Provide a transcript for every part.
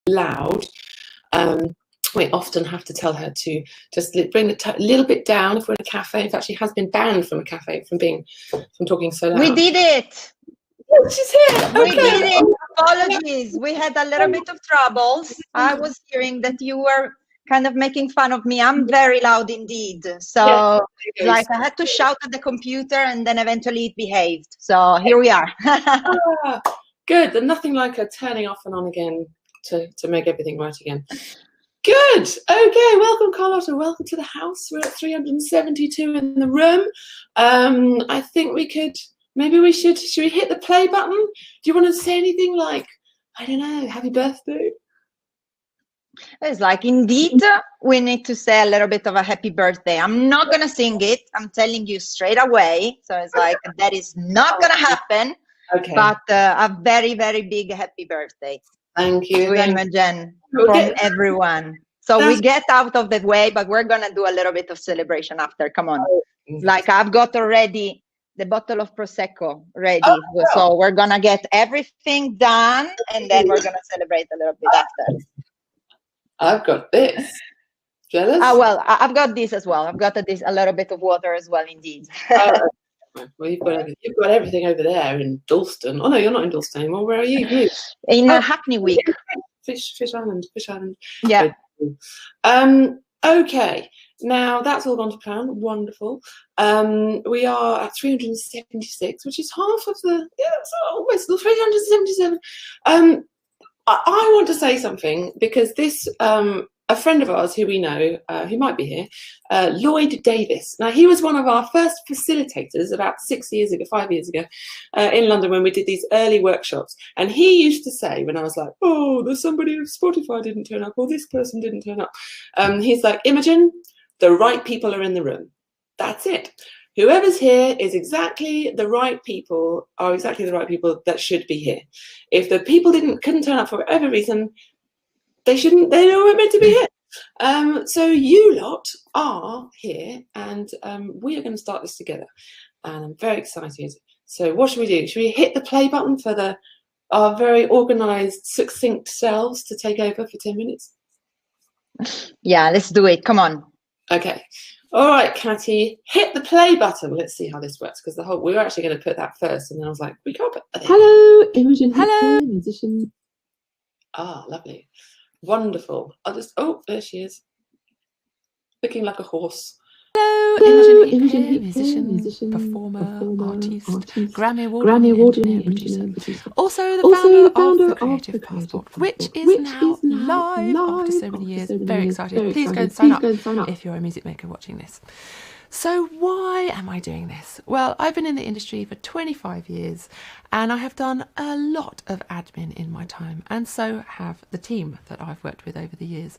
loud. We often have to tell her to just bring it a little bit down if we're in a cafe. In fact, she has been banned from a cafe from talking so loud. We did it. Oh, she's here. Okay. We did it. Apologies. We had a little bit of troubles. I was hearing that you were kind of making fun of me. I'm very loud indeed. So like I had to shout at the computer and then eventually it behaved. So here we are. Good. And nothing like a turning off and on again to make everything right again. Good. Okay. Welcome, Carlotta. Welcome to the house. We're at 372 in the room. I think we could, maybe we should we hit the play button? Do you want to say anything like, I don't know, happy birthday? It's like, indeed, we need to say a little bit of a happy birthday. I'm not going to sing it. I'm telling you straight away. So it's like, that is not going to happen. Okay. But a very, very big happy birthday. Thank you. To Imogen from everyone. So we get out of the way, but we're going to do a little bit of celebration after. Come on. Like I've got already the bottle of Prosecco ready. So we're going to get everything done and then we're going to celebrate a little bit after. I've got this. Jealous? Well, I've got this as well. I've got a little bit of water as well, indeed. Well, you've got everything over there in Dalston. Oh no, you're not in Dalston anymore. Where are you? In Hackney Week. Fish Island. Yeah. Okay. Now that's all gone to plan. Wonderful. We are at 376, which is half of the. Yeah, that's almost 377. I want to say something because this. A friend of ours who we know, who might be here, Lloyd Davis. Now, he was one of our first facilitators about 5 years ago, in London when we did these early workshops. And he used to say, when I was like, oh, there's somebody of Spotify didn't turn up, or this person didn't turn up. He's like, Imogen, the right people are in the room. That's it. Whoever's here is exactly the right people, that should be here. If the people couldn't turn up for whatever reason, they weren't meant to be here. So you lot are here and we are going to start this together. And I'm very excited. So what should we do? Should we hit the play button for our very organized, succinct selves to take over for 10 minutes? Yeah, let's do it. Come on. Okay. All right, Catty, hit the play button. Let's see how this works because we were actually going to put that first. And then I was like, we can't put that. Hello, Imogen. Hello, musician. Ah, lovely. Wonderful. There she is. Looking like a horse. Hello, Imogen Heap, musician, performer, artist, Grammy award-winning producer. Also the founder of the Creative Passport, which is now live after so many years. Very excited. Please go and sign up if you're a music maker watching this. So why am I doing this? Well, I've been in the industry for 25 years and I have done a lot of admin in my time, and so have the team that I've worked with over the years.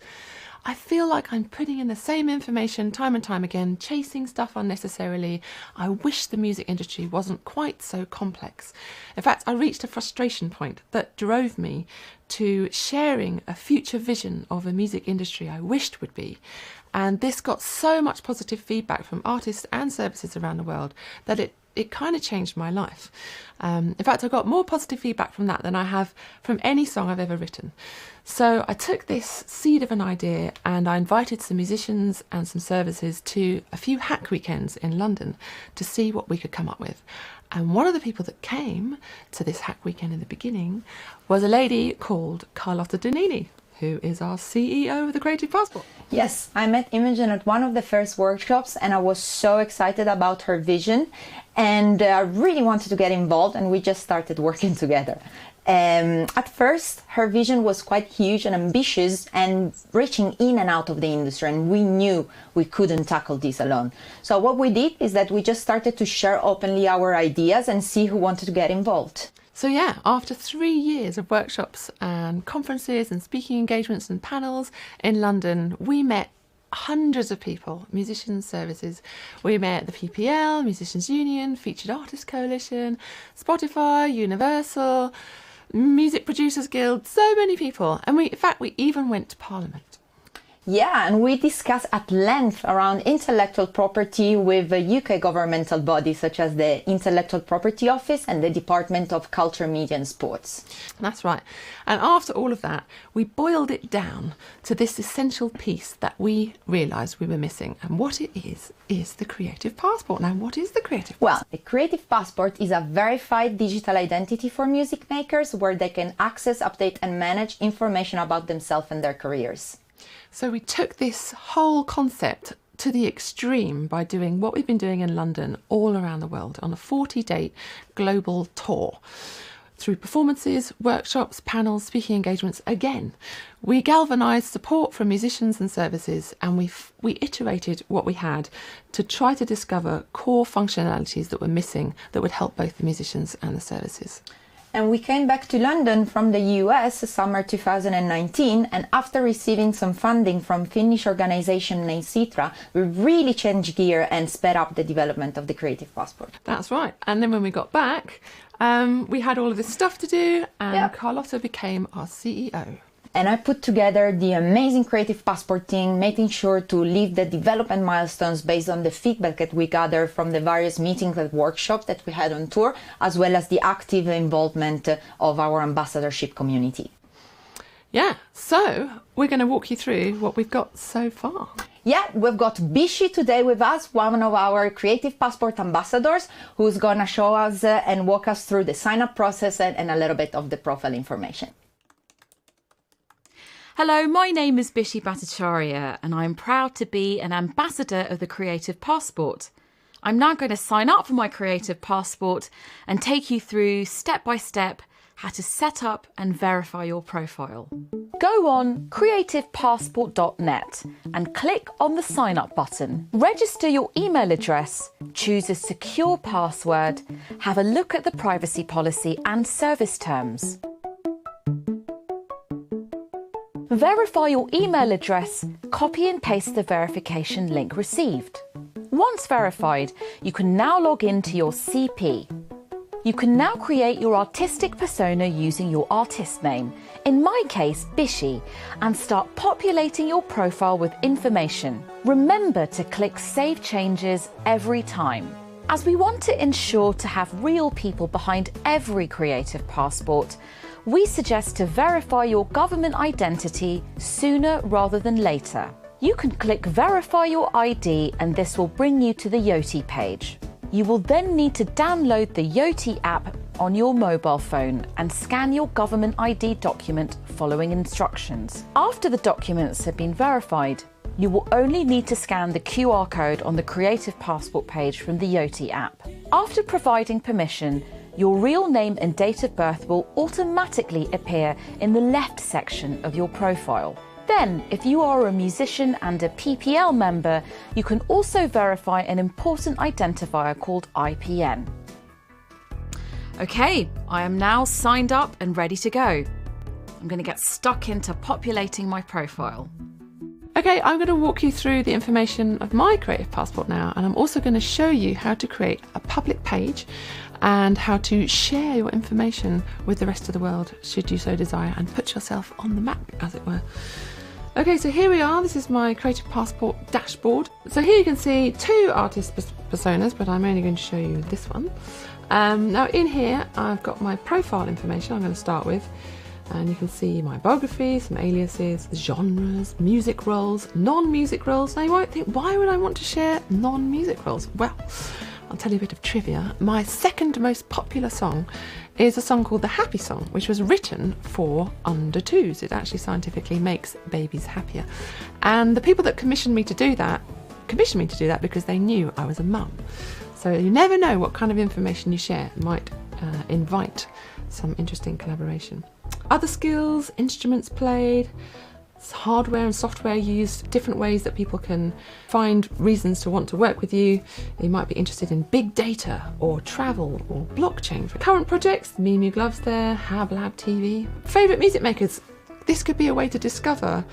I feel like I'm putting in the same information time and time again, chasing stuff unnecessarily. I wish the music industry wasn't quite so complex. In fact, I reached a frustration point that drove me to sharing a future vision of a music industry I wished would be. And this got so much positive feedback from artists and services around the world that it kind of changed my life. In fact, I got more positive feedback from that than I have from any song I've ever written. So I took this seed of an idea and I invited some musicians and some services to a few hack weekends in London to see what we could come up with. And one of the people that came to this hack weekend in the beginning was a lady called Carlotta Ninni, who is our CEO of the Creative Passport. Yes, I met Imogen at one of the first workshops and I was so excited about her vision and I really wanted to get involved, and we just started working together. At first, her vision was quite huge and ambitious and reaching in and out of the industry, and we knew we couldn't tackle this alone. So what we did is that we just started to share openly our ideas and see who wanted to get involved. So yeah, after 3 years of workshops and conferences and speaking engagements and panels in London, we met hundreds of people, musicians, services. We met the PPL, Musicians Union, Featured Artists Coalition, Spotify, Universal, Music Producers Guild, so many people. And in fact, we even went to Parliament. Yeah, and we discuss at length around intellectual property with UK governmental bodies such as the Intellectual Property Office and the Department of Culture, Media and Sports. That's right. And after all of that, we boiled it down to this essential piece that we realised we were missing. And what it is the Creative Passport. Now, what is the Creative Passport? Well, the Creative Passport is a verified digital identity for music makers where they can access, update and manage information about themselves and their careers. So we took this whole concept to the extreme by doing what we've been doing in London all around the world on a 40-day global tour. Through performances, workshops, panels, speaking engagements, again, we galvanised support from musicians and services, and we iterated what we had to try to discover core functionalities that were missing that would help both the musicians and the services. And we came back to London from the US summer 2019, and after receiving some funding from Finnish organisation named Sitra, we really changed gear and sped up the development of the Creative Passport. That's right. And then when we got back, we had all of this stuff to do, and Carlotta became our CEO. And I put together the amazing Creative Passport team, making sure to leave the development milestones based on the feedback that we gathered from the various meetings and workshops that we had on tour, as well as the active involvement of our ambassadorship community. Yeah, so we're going to walk you through what we've got so far. Yeah, we've got Bishi today with us, one of our Creative Passport ambassadors, who's going to show us and walk us through the sign-up process and a little bit of the profile information. Hello, my name is Bishi Bhattacharya and I'm proud to be an ambassador of the Creative Passport. I'm now going to sign up for my Creative Passport and take you through step by step how to set up and verify your profile. Go on creativepassport.net and click on the sign up button. Register your email address, choose a secure password, have a look at the privacy policy and service terms. Verify your email address, copy and paste the verification link received. Once verified, you can now log into your CP. You can now create your artistic persona using your artist name, in my case Bishi, and start populating your profile with information. Remember to click Save Changes every time. As we want to ensure to have real people behind every Creative Passport, we suggest to verify your government identity sooner rather than later. You can click Verify Your ID and this will bring you to the Yoti page. You will then need to download the Yoti app on your mobile phone and scan your government ID document following instructions. After the documents have been verified, you will only need to scan the QR code on the Creative Passport page from the Yoti app. After providing permission, your real name and date of birth will automatically appear in the left section of your profile. Then, if you are a musician and a PPL member, you can also verify an important identifier called IPN. Okay, I am now signed up and ready to go. I'm going to get stuck into populating my profile. Okay, I'm going to walk you through the information of my Creative Passport now, and I'm also going to show you how to create a public page and how to share your information with the rest of the world, should you so desire, and put yourself on the map, as it were. Okay, so here we are. This is my Creative Passport dashboard. So here you can see two artist personas, but I'm only going to show you this one. Now in here, I've got my profile information I'm going to start with. And you can see my biography, some aliases, genres, music roles, non-music roles. Now you might think, why would I want to share non-music roles? Well, I'll tell you a bit of trivia. My second most popular song is a song called The Happy Song, which was written for under twos. It actually scientifically makes babies happier. And the people that commissioned me to do that because they knew I was a mum. So you never know what kind of information you share might invite some interesting collaboration. Other skills, instruments played, hardware and software used, different ways that people can find reasons to want to work with you. You might be interested in big data or travel or blockchain. For current projects, Mimu Gloves there, Hab Lab TV. Favourite music makers. This could be a way to discover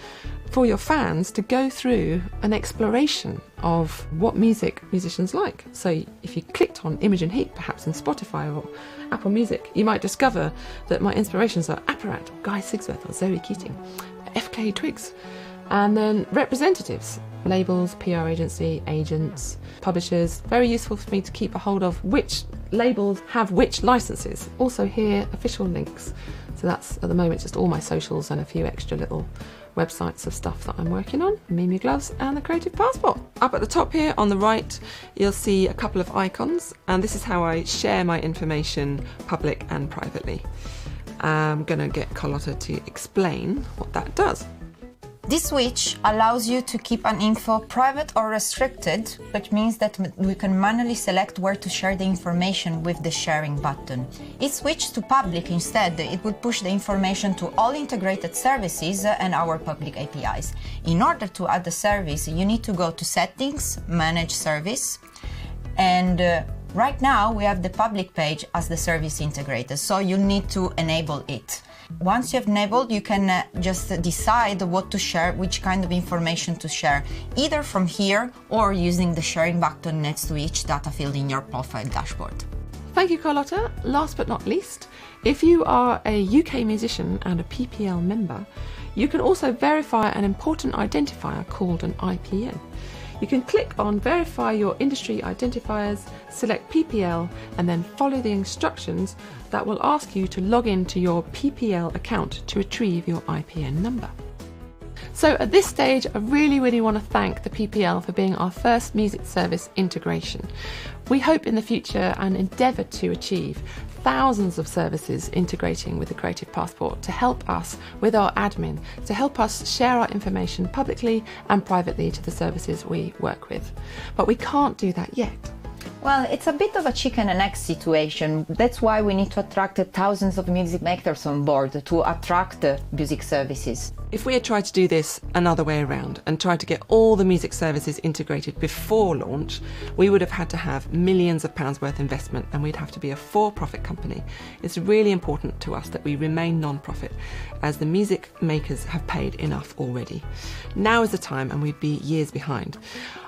for your fans to go through an exploration of what music musicians like. So if you clicked on Imogen Heap, perhaps in Spotify or Apple Music, you might discover that my inspirations are Apparat, or Guy Sigsworth or Zoe Keating, FK Twigs, And then representatives, labels, PR agency, agents, publishers. Very useful for me to keep a hold of which labels have which licenses. Also here, official links. So that's at the moment just all my socials and a few extra little websites of stuff that I'm working on, Mimi Gloves and the Creative Passport. Up at the top here on the right, you'll see a couple of icons, and this is how I share my information public and privately. I'm gonna get Carlotta to explain what that does. This switch allows you to keep an info private or restricted, which means that we can manually select where to share the information with the sharing button. If switched to public instead, it would push the information to all integrated services and our public APIs. In order to add the service, you need to go to Settings, Manage Service, and right now we have the public page as the service integrated, so you need to enable it. Once you have enabled, you can just decide what to share, which kind of information to share, either from here or using the sharing button next to each data field in your profile dashboard. Thank you, Carlotta. Last but not least, if you are a UK musician and a PPL member, you can also verify an important identifier called an IPN. You can click on Verify Your Industry Identifiers, select PPL, and then follow the instructions that will ask you to log in to your PPL account to retrieve your IPN number. So at this stage, I really want to thank the PPL for being our first music service integration. We hope in the future and endeavour to achieve thousands of services integrating with the Creative Passport to help us with our admin, to help us share our information publicly and privately to the services we work with. But we can't do that yet. Well, it's a bit of a chicken and egg situation. That's why we need to attract thousands of music makers on board to attract music services. If we had tried to do this another way around and tried to get all the music services integrated before launch, we would have had to have millions of pounds worth investment, and we'd have to be a for-profit company. It's really important to us that we remain non-profit, as the music makers have paid enough already. Now is the time, and we'd be years behind.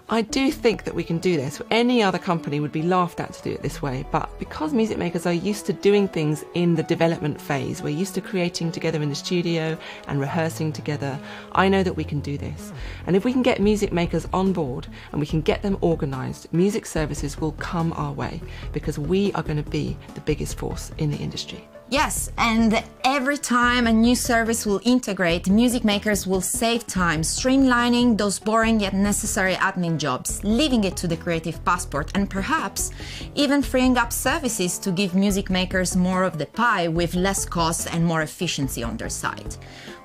I do think that we can do this. Any other company would be laughed at to do it this way, but because music makers are used to doing things in the development phase, we're used to creating together in the studio and rehearsing together, I know that we can do this. And if we can get music makers on board and we can get them organised, music services will come our way, because we are going to be the biggest force in the industry. Yes, and every time a new service will integrate, music makers will save time, streamlining those boring yet necessary admin jobs, leaving it to the Creative Passport, and perhaps even freeing up services to give music makers more of the pie with less costs and more efficiency on their side.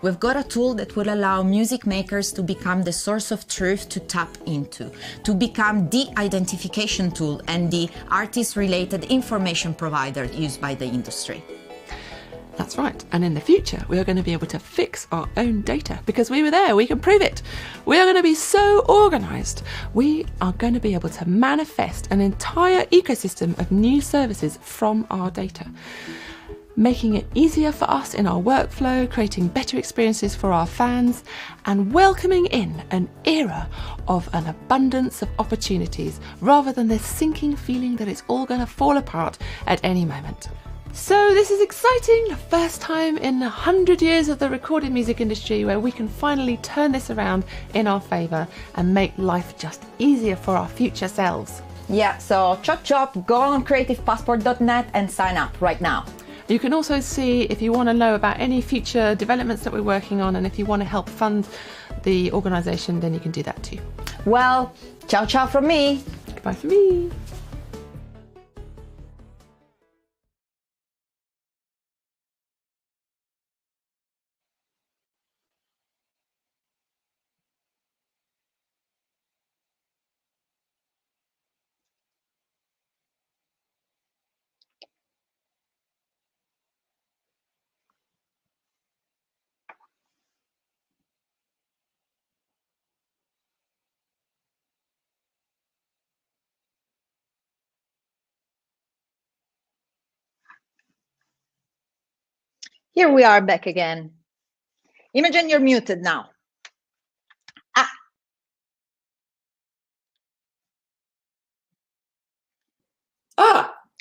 We've got a tool that will allow music makers to become the source of truth to tap into, to become the identification tool and the artist-related information provider used by the industry. That's right, and in the future we are going to be able to fix our own data, because we were there, we can prove it. We are going to be so organised. We are going to be able to manifest an entire ecosystem of new services from our data, making it easier for us in our workflow, creating better experiences for our fans, and welcoming in an era of an abundance of opportunities, rather than this sinking feeling that it's all going to fall apart at any moment. So this is exciting, the first time in 100 years of the recorded music industry where we can finally turn this around in our favour and make life just easier for our future selves. Yeah, so chop, go on creativepassport.net and sign up right now. You can also see if you want to know about any future developments that we're working on, and if you want to help fund the organisation, then you can do that too. Well, ciao from me. Goodbye from me. Here we are back again. Imogen, you're muted now. Do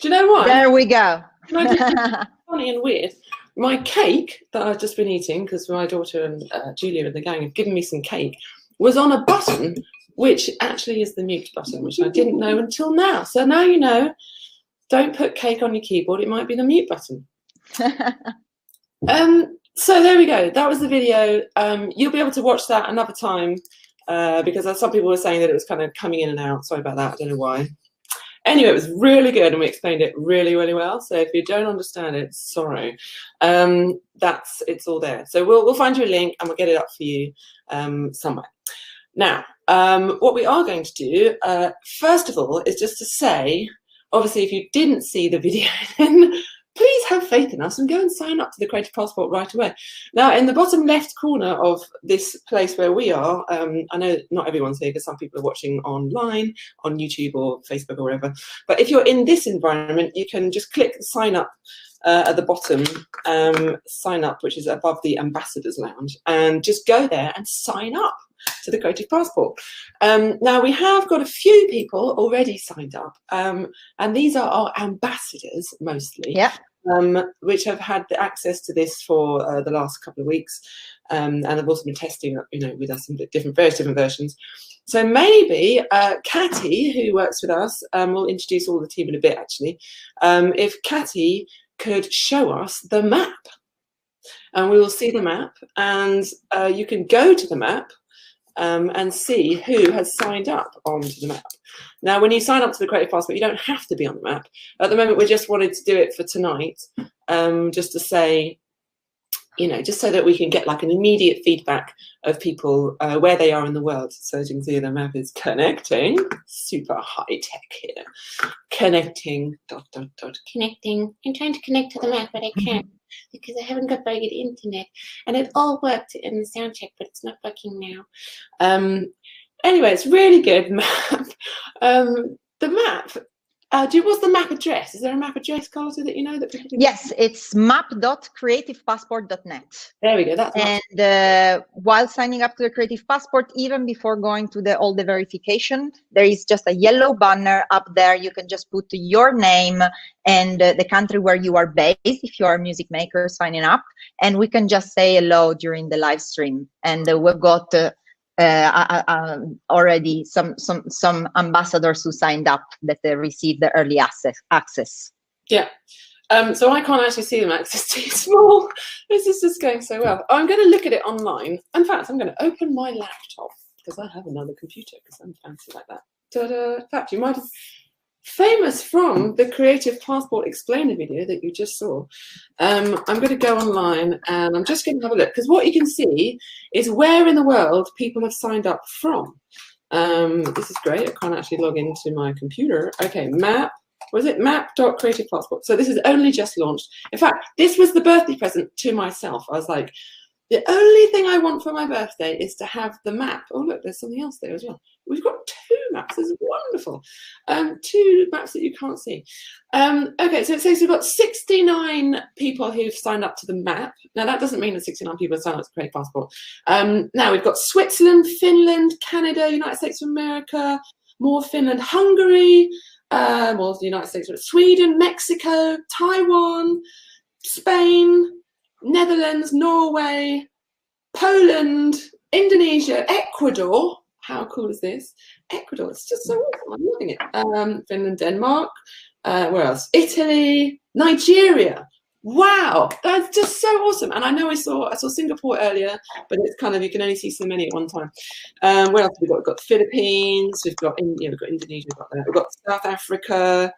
you know what? There we go. Can I do something funny and weird? my cake that I've just been eating, because my daughter and Julia and the gang have given me some cake, was on a button which actually is the mute button, which I didn't know until now. So now you know, don't put cake on your keyboard, it might be the mute button. So there we go, that was the video. You'll be able to watch that another time because some people were saying that it was kind of coming in and out. Sorry about that, I don't know why. Anyway, it was really good and we explained it really, really well. So if you don't understand it, sorry. It's all there. So we'll find you a link and we'll get it up for you somewhere. Now, what we are going to do, first of all, is just to say, obviously, if you didn't see the video, then please have faith in us and go and sign up to the Creative Passport right away. Now, in the bottom left corner of this place where we are, I know not everyone's here because some people are watching online, on YouTube or Facebook or wherever, but if you're in this environment, you can just click sign up at the bottom, sign up, which is above the Ambassadors Lounge, and just go there and sign up to the Creative Passport. Now, we have got a few people already signed up, and these are our ambassadors mostly, which have had the access to this for the last couple of weeks, and have also been testing, with us in various different versions. So maybe Catty, who works with us, will introduce all the team in a bit actually. If Catty could show us the map, and we will see the map, and you can go to the map and see who has signed up onto the map. Now, when you sign up to the Creative Passport, you don't have to be on the map. At the moment, we just wanted to do it for tonight, just to say, just so that we can get like an immediate feedback of people where they are in the world. So as you can see, the map is connecting, super high tech here. Connecting, ... Connecting. I'm trying to connect to the map, but I can't because I haven't got very good internet. And it all worked in the sound check, but it's not working now. Anyway, it's really good map. The map. What's the map address? Is there a map address, Carlotta, that you know that people can... Yes, it's map.creativepassport.net. There we go. That's and while signing up to the Creative Passport, even before going to all the verification, there is just a yellow banner up there. You can just put your name and the country where you are based, if you are a music maker signing up, and we can just say hello during the live stream. And we've got already some ambassadors who signed up that they received the early access. Yeah. So I can't actually see them because it's too small. This is just going so well. I'm going to look at it online. In fact, I'm going to open my laptop because I have another computer because I'm fancy like that. Ta-da. In fact, you might have... Famous from the Creative Passport explainer video that you just saw. I'm going to go online and I'm just going to have a look, because what you can see is where in the world people have signed up from. This is great. I can't actually log into my computer. Okay, map. Was it map.creativepassport? So this is only just launched. In fact, this was the birthday present to myself. I was like, the only thing I want for my birthday is to have the map. Oh, look, there's something else there as well. We've got 2 maps. This is wonderful. 2 maps that you can't see. Okay, so it says we've got 69 people who've signed up to the map. Now, that doesn't mean that 69 people have signed up to Creative Passport. Now, we've got Switzerland, Finland, Canada, United States of America, more Finland, Hungary, more the United States, Sweden, Mexico, Taiwan, Spain, Netherlands, Norway, Poland, Indonesia, Ecuador. How cool is this? Ecuador, it's just so awesome. I'm loving it. Finland, Denmark. Where else? Italy, Nigeria. Wow, that's just so awesome. And I know I saw Singapore earlier, but it's kind of, you can only see so many at one time. Where else have we got? We've got the Philippines, we've got India, we've got Indonesia, we've got South Africa.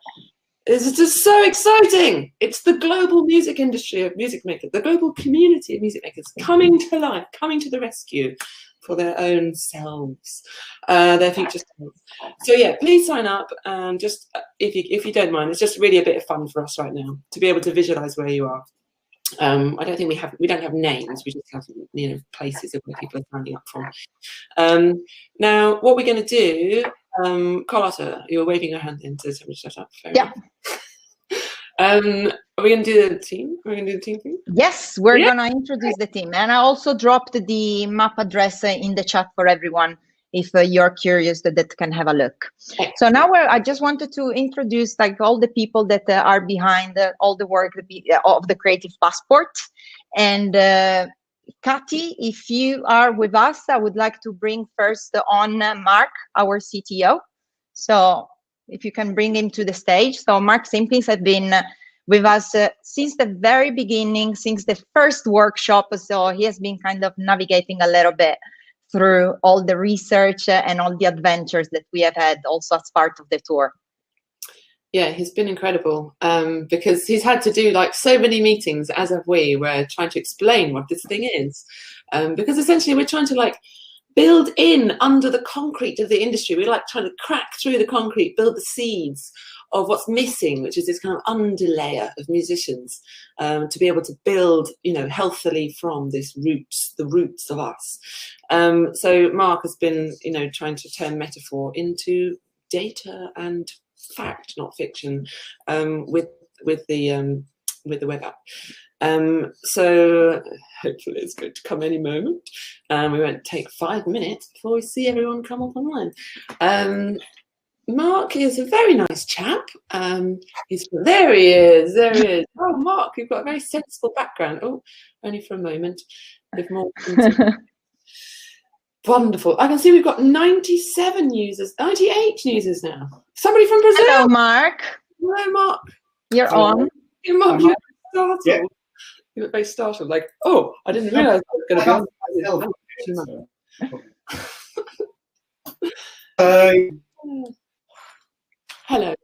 It's just so exciting. It's the global music industry of music makers, the global community of music makers coming to life, coming to the rescue for their own selves, their future selves. So yeah, please sign up. Just if you don't mind, it's just really a bit of fun for us right now to be able to visualize where you are. I don't think we don't have names. We just have places of where people are signing up from. Now, what we're going to do, Carlotta, you were waving your hand in to shut up. Yeah. Are we going to do the team? Are we going to do the team thing? Yes, we're going to introduce the team. And I also dropped the map address in the chat for everyone. if you're curious, that can have a look. So now I just wanted to introduce like all the people that are behind all the work of the Creative Passport. And Kati, if you are with us, I would like to bring first on Mark, our CTO. So if you can bring him to the stage. So Mark Simpkins has been with us since the very beginning, since the first workshop. So he has been kind of navigating a little bit through all the research and all the adventures that we have had also as part of the tour. Yeah, he's been incredible because he's had to do like so many meetings, as have we, where trying to explain what this thing is. Because essentially we're trying to like build in under the concrete of the industry. We're like trying to crack through the concrete, build the seeds of what's missing, which is this kind of underlayer of musicians to be able to build, you know, healthily from this roots, the roots of us. So Mark has been, you know, trying to turn metaphor into data and fact, not fiction, with the web app. So hopefully it's going to come any moment. We won't take 5 minutes before we see everyone come up online. Mark is a very nice chap. There he is. Oh, Mark, you've got a very sensible background. Oh, only for a moment. With more wonderful. I can see we've got 97 users, 98 users now. Somebody from Brazil. Hello, Mark. Hello, Mark. You're on. Mark, you look startled. Yeah. You look very startled, like, oh, I didn't realise I was going to be. Hello.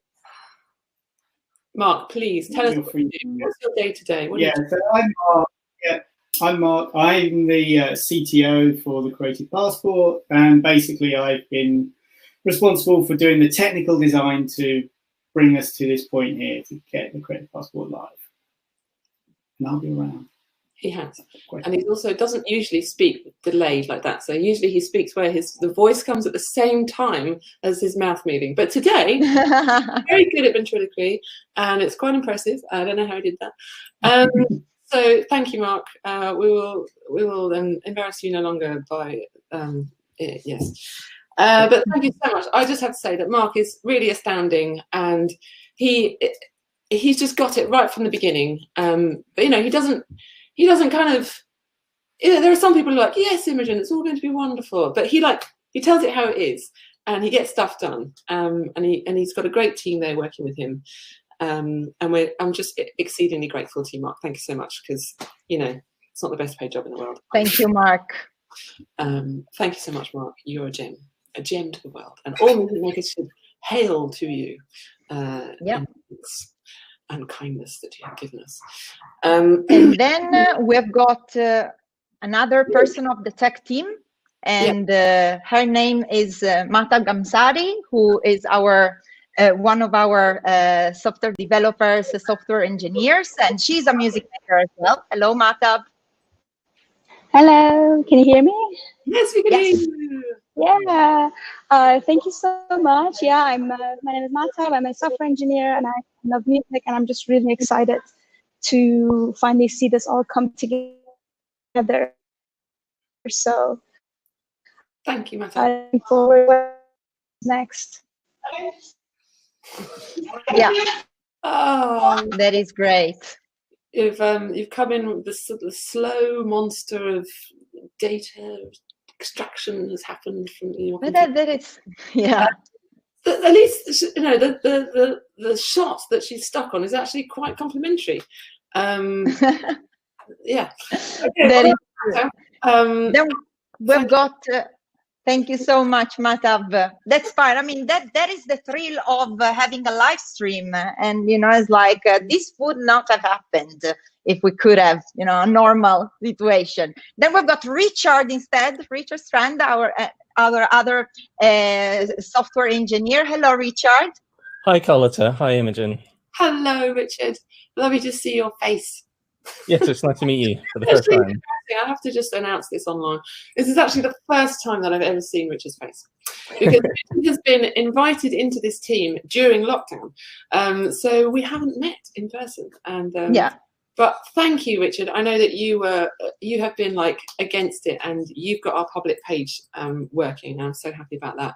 Mark, please tell us what you do. What's your day to day? So I'm Mark. Yeah, I'm Mark. I'm the CTO for the Creative Passport, and basically I've been responsible for doing the technical design to bring us to this point here to get the Creative Passport live. And I'll be around. He has, and he also doesn't usually speak delayed like that. So usually he speaks where the voice comes at the same time as his mouth moving. But today, very good at ventriloquy, and it's quite impressive. I don't know how he did that. So thank you, Mark. We will embarrass you no longer by yes. But thank you so much. I just have to say that Mark is really astounding, and he's just got it right from the beginning. But you know, he doesn't kind of, you know, there are some people who are like, yes, Imogen, it's all going to be wonderful. But he tells it how it is, and he gets stuff done. And he's got a great team there working with him. And I'm just exceedingly grateful to you, Mark. Thank you so much, because, you know, it's not the best paid job in the world. Thank you, Mark. Thank you so much, Mark. You're a gem to the world. And all music makers should hail to you. And kindness that you have given us. And then we've got another person of the tech team, and her name is Mata Gamsari, who is our one of our software developers, software engineers, and she's a music maker as well. Hello, Mata. Hello, can you hear me? Yes, we can hear you. Yeah, thank you so much. Yeah, my name is Mata. I'm a software engineer, and I love music, and I'm just really excited to finally see this all come together. So, thank you, Mata. I look forward to what's next. Yeah. Oh, that is great. You've come in with the slow monster of data extraction has happened from your computer. But that is, yeah. At least, you know, the shot that she's stuck on is actually quite complimentary. Yeah. Okay, that is then we've got. Thank you so much, Matab. That's fine. I mean, that is the thrill of having a live stream, and you know, it's like this would not have happened if we could have, you know, a normal situation. Then we've got Richard instead. Richard Strand, our other software engineer. Hello, Richard. Hi, Carlotta. Hi, Imogen. Hello, Richard. Lovely to see your face. Yes, it's nice to meet you for the first time. I have to just announce this online. This is actually the first time that I've ever seen Richard's face, because he has been invited into this team during lockdown. So we haven't met in person. And yeah. But thank you, Richard. I know that you have been like against it, and you've got our public page working. I'm so happy about that.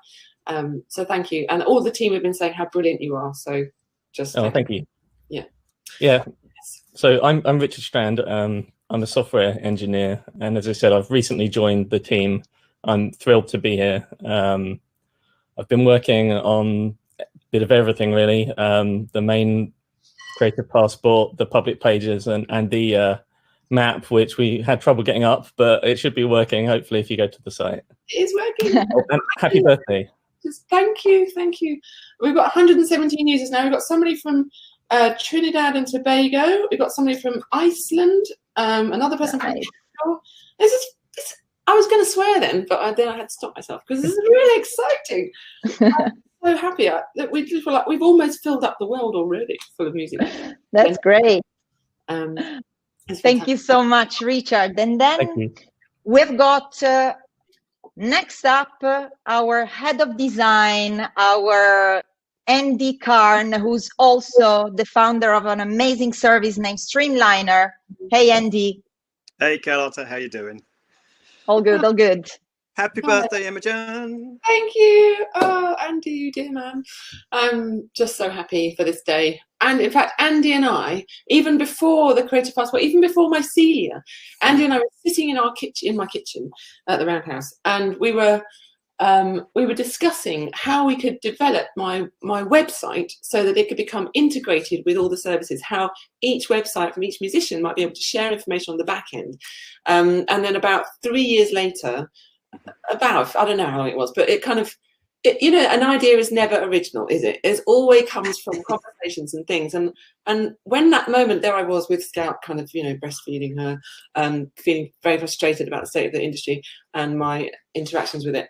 So thank you, and all the team have been saying how brilliant you are. So just thank you. Yeah. So I'm Richard Strand. I'm a software engineer, and as I said, I've recently joined the team. I'm thrilled to be here. I've been working on a bit of everything, really. The main Creative Passport, the public pages, and the map, which we had trouble getting up, but it should be working, hopefully, if you go to the site. It is working. And happy birthday. Thank you. We've got 117 users now. We've got somebody from Trinidad and Tobago. We've got somebody from Iceland. Another person from Portugal. I was going to swear then, but then I had to stop myself because this is really exciting. I'm so happy that we just feel like we've almost filled up the world already full of music. That's great. Thank you so much, Richard. And then we've got next up our head of design, our Andy Karn, who's also the founder of an amazing service named Streamliner. Hey, Andy. Hey, Carlotta. How you doing? All good, all good. Happy birthday, Imogen. Thank you. Oh, Andy, you dear man. I'm just so happy for this day. And in fact, Andy and I, even before the Creative Passport, even before my Celia, Andy and I were sitting in my kitchen at the Roundhouse, and we were discussing how we could develop my website so that it could become integrated with all the services, how each website from each musician might be able to share information on the back end. And then about 3 years later, I don't know how long it was, but it kind of, an idea is never original, is it? It always comes from conversations and things. And when that moment, there I was with Scout, kind of, breastfeeding her, feeling very frustrated about the state of the industry and my interactions with it.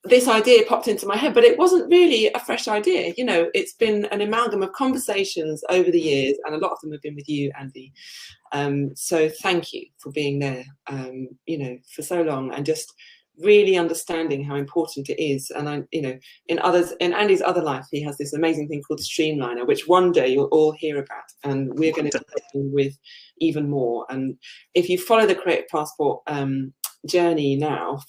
This idea popped into my head, but it wasn't really a fresh idea. It's been an amalgam of conversations over the years, and a lot of them have been with you, Andy. So thank you for being there, for so long, and just really understanding how important it is. And in Andy's other life, he has this amazing thing called Streamliner, which one day you'll all hear about, and we're going to be with even more. And if you follow the Creative Passport journey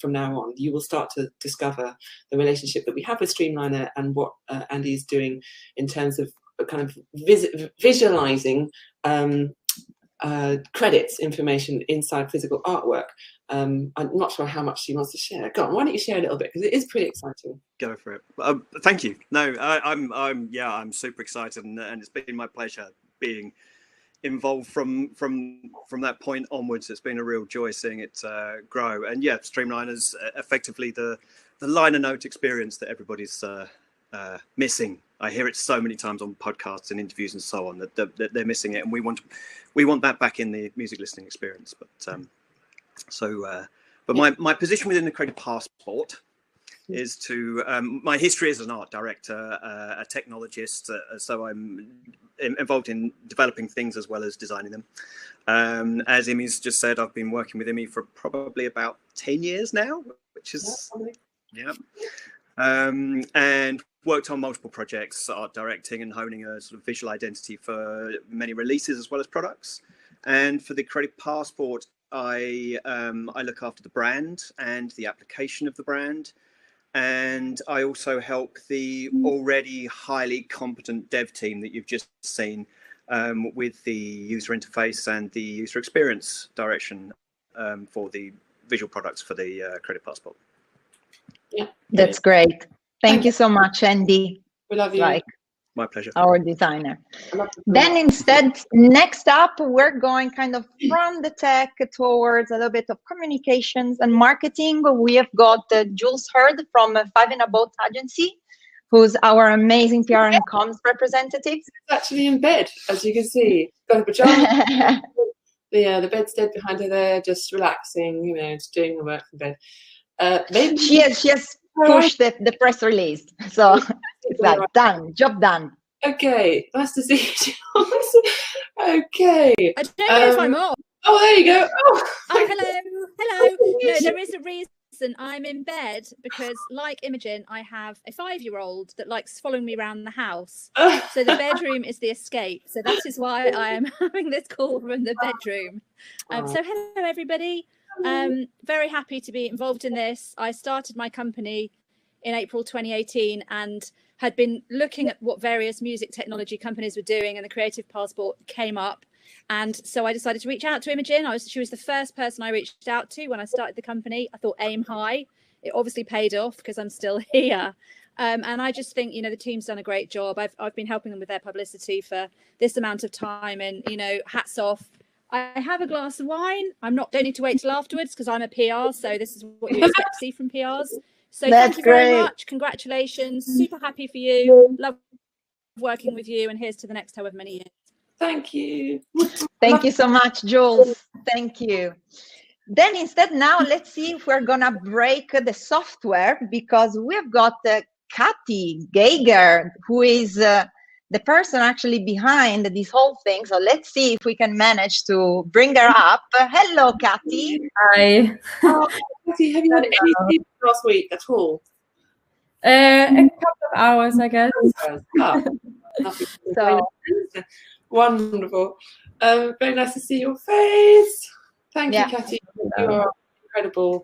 from now on, you will start to discover the relationship that we have with Streamliner and what Andy is doing in terms of kind of visualizing credits information inside physical artwork. I'm not sure how much she wants to share. Go on, why don't you share a little bit, because it is pretty exciting. Go for it. Thank you. No, I'm super excited, and it's been my pleasure being involved from that point onwards. It's been a real joy seeing it grow. And yeah, Streamliner's effectively the liner note experience that everybody's missing. I hear it so many times on podcasts and interviews and so on that they're missing it, and we want that back in the music listening experience. But my position within the Creative Passport is to my history as an art director, a technologist, so I'm involved in developing things as well as designing them. As Imi's just said, I've been working with Imi for probably about 10 years now, which is and worked on multiple projects, art directing and honing a sort of visual identity for many releases as well as products. And for the Creative Passport, I look after the brand and the application of the brand. And I also help the already highly competent dev team that you've just seen with the user interface and the user experience direction for the visual products for the Creative Passport. Yeah, that's great. Thank you so much, Andy. We love you. My pleasure. Our designer. Then instead, next up, we're going kind of from the tech towards a little bit of communications and marketing. We have got Jules Hurd from 5 in a Boat Agency, who's our amazing PR and comms representative. He's actually in bed, as you can see. Got a pajama. The bedstead behind her there, just relaxing, just doing the work from bed. Maybe she has pushed the press release, so it's like done, job done. Okay, nice to see you, Jules. Okay. I don't know if I'm on. Oh, there you go. Oh, hello. No, there is a reason listen, I'm in bed because, like Imogen, I have a 5-year-old that likes following me around the house. So the bedroom is the escape. So that is why I am having this call from the bedroom. So hello, everybody. Very happy to be involved in this. I started my company in April 2018 and had been looking at what various music technology companies were doing, and the Creative Passport came up. And so I decided to reach out to Imogen. She was the first person I reached out to when I started the company. I thought aim high. It obviously paid off because I'm still here. And I just think, the team's done a great job. I've been helping them with their publicity for this amount of time, and, hats off. I have a glass of wine. Don't need to wait till afterwards because I'm a PR. So this is what you expect to see from PRs. So thank you very much. Congratulations. Super happy for you. Love working with you. And here's to the next however many years. Thank you. Thank you so much, Jules. Thank you. Then instead now, let's see if we're going to break the software, because we've got Kathy Gager, who is the person actually behind this whole thing. So let's see if we can manage to bring her up. Hello, Kathy. Hi. Oh, Kathy, have you had any sleep last week at all? A couple of hours, I guess. So wonderful. Very nice to see your face. Thank you, Kathy. You are incredible.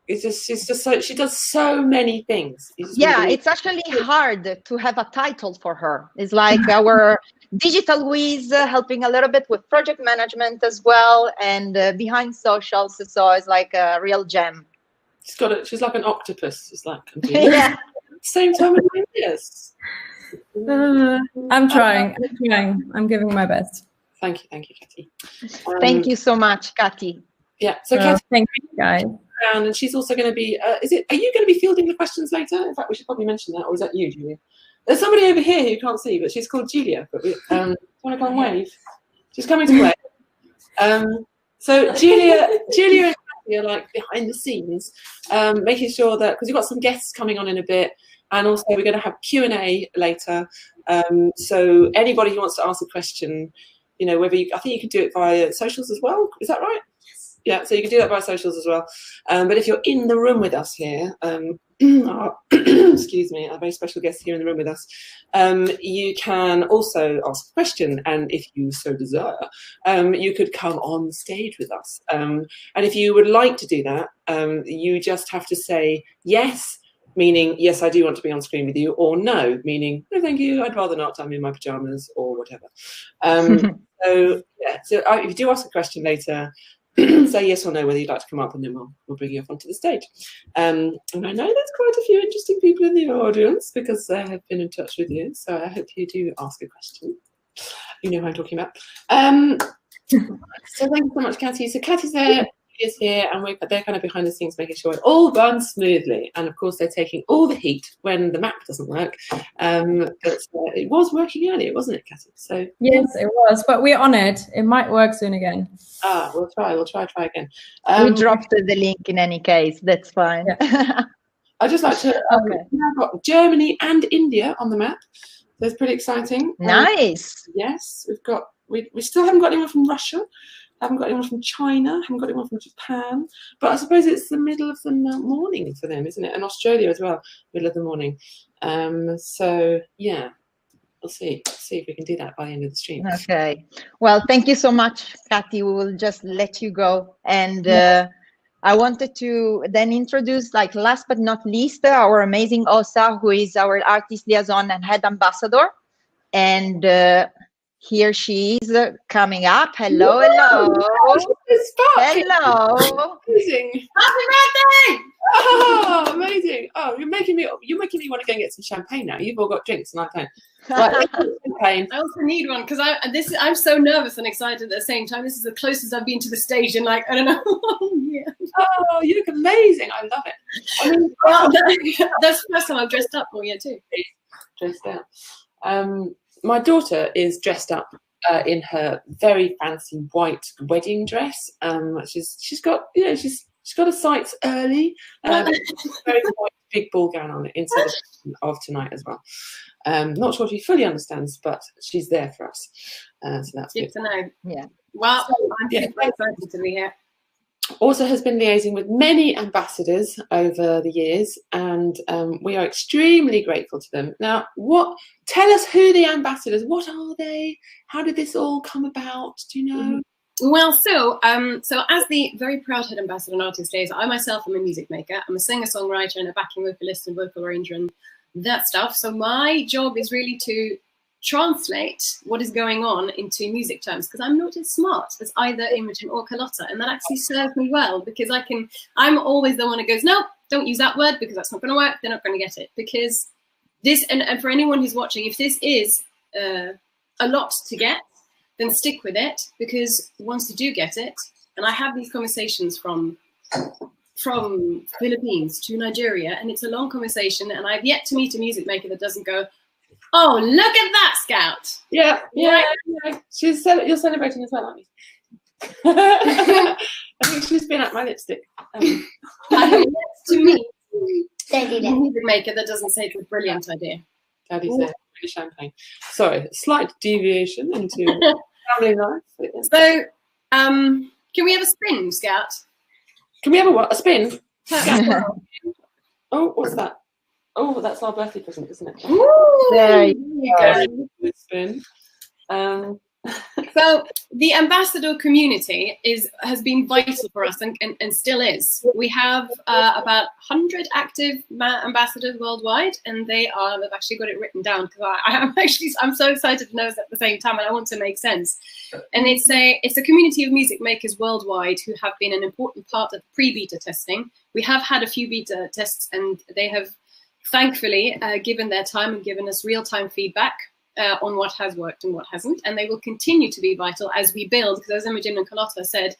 She's just so, she does so many things. It's actually hard to have a title for her. It's like our digital whiz, helping a little bit with project management as well, and behind socials. So it's like a real gem. She's like an octopus. It's like same time as yes. I'm trying. I'm giving my best. Thank you, Kathy. Thank you so much, Kathy. Yeah. So Kathy, thank you, guys. And she's also going to be. Are you going to be fielding the questions later? In fact, we should probably mention that. Or is that you, Julia? There's somebody over here who you can't see, but she's called Julia. But we want to go and wave. She's coming to wave. So Julia and Kathy are like behind the scenes, making sure that, because we've got some guests coming on in a bit. And also we're going to have Q&A later. So anybody who wants to ask a question, I think you can do it via socials as well. Is that right? Yeah, so you can do that via socials as well. But if you're in the room with us here, excuse me, our very special guest here in the room with us, you can also ask a question. And if you so desire, you could come on stage with us. And if you would like to do that, you just have to say yes, meaning, yes, I do want to be on screen with you, or no, meaning, no, thank you, I'd rather not, I'm in my pajamas, or whatever. So if you do ask a question later, say yes or no whether you'd like to come up, and then we'll bring you up onto the stage. And I know there's quite a few interesting people in the audience because they have been in touch with you, so I hope you do ask a question. You know who I'm talking about. So thank you so much, Kathy. So Kathy's there. Is here, and they're kind of behind the scenes making sure it all runs smoothly, and of course they're taking all the heat when the map doesn't work, but it was working earlier, wasn't it, Kathy? So yes, it was, but we're on it. It might work soon again. We'll try again. We dropped the link in any case, that's fine. I'd just like to we've got Germany and India on the map. That's pretty exciting. Nice. Yes, we still haven't got anyone from Russia. Haven't got anyone from China, haven't got anyone from Japan, but I suppose it's the middle of the morning for them, isn't it? And Australia as well, middle of the morning. So yeah, we'll see if we can do that by the end of the stream. Okay. Well, thank you so much, Kathy. We will just let you go. And I wanted to then introduce, like last but not least, our amazing Osa, who is our artist liaison and head ambassador. And here she is coming up. Hello. Hello. Amazing. Happy birthday! Oh, amazing. Oh, you're making me want to go and get some champagne now. You've all got drinks and I don't. Right, champagne. I also need one because I'm so nervous and excited at the same time. This is the closest I've been to the stage in like, I don't know. Oh, you look amazing. I love it. I mean, that's the first time I've dressed up for you too. Dressed up. My daughter is dressed up in her very fancy white wedding dress. She's got a sights early. Very white big ball gown on it instead of tonight as well. Not sure she fully understands, but she's there for us. So that's good to know. Yeah. Well, I'm super excited to be here. also has been liaising with many ambassadors over the years, and we are extremely grateful to them. Now, tell us who the ambassadors, what are they? How did this all come about? Do you know? Well, so as the very proud head ambassador and artist days, I myself am a music maker. I'm a singer-songwriter and a backing vocalist and vocal arranger and that stuff. So my job is really to translate what is going on into music terms, because I'm not as smart as either Imogen or Carlotta, and that actually serves me well, because I'm always the one who goes, no, don't use that word because that's not going to work, they're not going to get it. Because this, and for anyone who's watching, if this is a lot to get, then stick with it, because once you do get it, and I have these conversations from Philippines to Nigeria, and it's a long conversation, and I've yet to meet a music maker that doesn't go, oh, look at that, Scout. Yeah. You're celebrating as well, aren't you? I think she's been at my lipstick. I have yet to meet a music maker that doesn't say it's a brilliant idea. Daddy's there, champagne. Sorry, slight deviation into family life. So, can we have a spin, Scout? Can we have a spin? Oh, what's that? Oh, that's our birthday present, isn't it? Ooh, there you go. Spin. So the ambassador community has been vital for us and still is. We have about 100 active ambassadors worldwide, and they've actually got it written down, because I'm so excited to know this at the same time, and I want to make sense. And it's a community of music makers worldwide who have been an important part of pre-beta testing. We have had a few beta tests, and they have thankfully given their time and given us real-time feedback on what has worked and what hasn't, and they will continue to be vital as we build, because as Imogen and Carlotta said,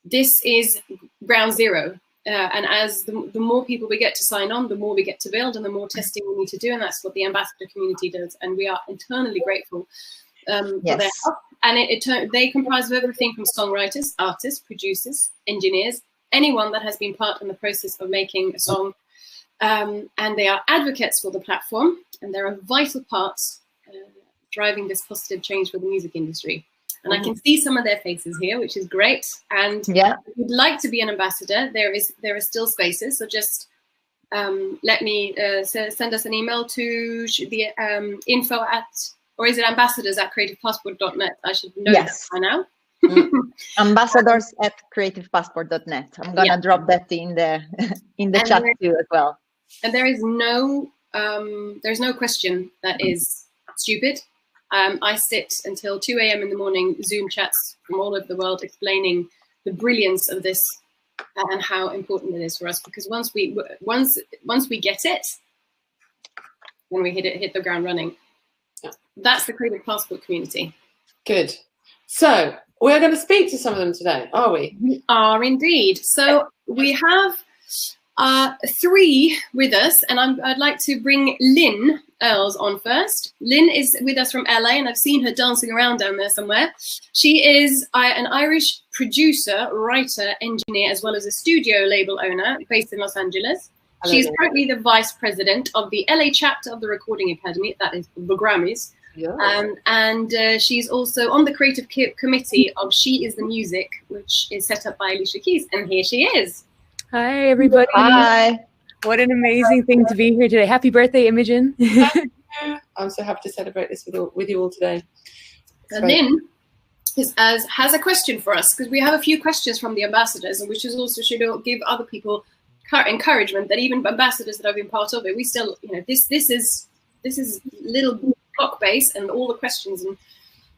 this is ground zero, and as the more people we get to sign on, the more we get to build, and the more testing we need to do, and that's what the ambassador community does, and we are eternally grateful for their help. And they comprise of everything from songwriters, artists, producers, engineers, anyone that has been part in the process of making a song, and they are advocates for the platform, and they're a vital part driving this positive change for the music industry. And I can see some of their faces here, which is great. And if you'd like to be an ambassador, there are still spaces. So just let me send us an email to the info at, or is it ambassadors@creativepassport.net? I should know that by now. Ambassadors@creativepassport.net. I'm gonna drop that in the chat too as well. And there is there's no question that is stupid. I sit until 2 a.m. in the morning, Zoom chats from all over the world, explaining the brilliance of this and how important it is for us. Because once we get it, when we hit the ground running, that's the Creative Passport community. Good. So we're going to speak to some of them today, are we? We are indeed. So we have 3 with us, and I'd like to bring Lynn Earls on first. Lynn is with us from LA, and I've seen her dancing around down there somewhere. She is an Irish producer, writer, engineer, as well as a studio label owner based in Los Angeles. Hello. She's currently the vice president of the LA chapter of the Recording Academy, that is the Grammys. Yes. And she's also on the creative committee of She Is the Music, which is set up by Alicia Keys, and here she is. Hi, everybody. Hi. What an amazing thing to be here today. Happy birthday, Imogen. I'm so happy to celebrate this with you all today. And Lynn has a question for us, because we have a few questions from the ambassadors, and which is also should give other people encouragement that even ambassadors that have been part of it, we still, this is little clock base, and all the questions and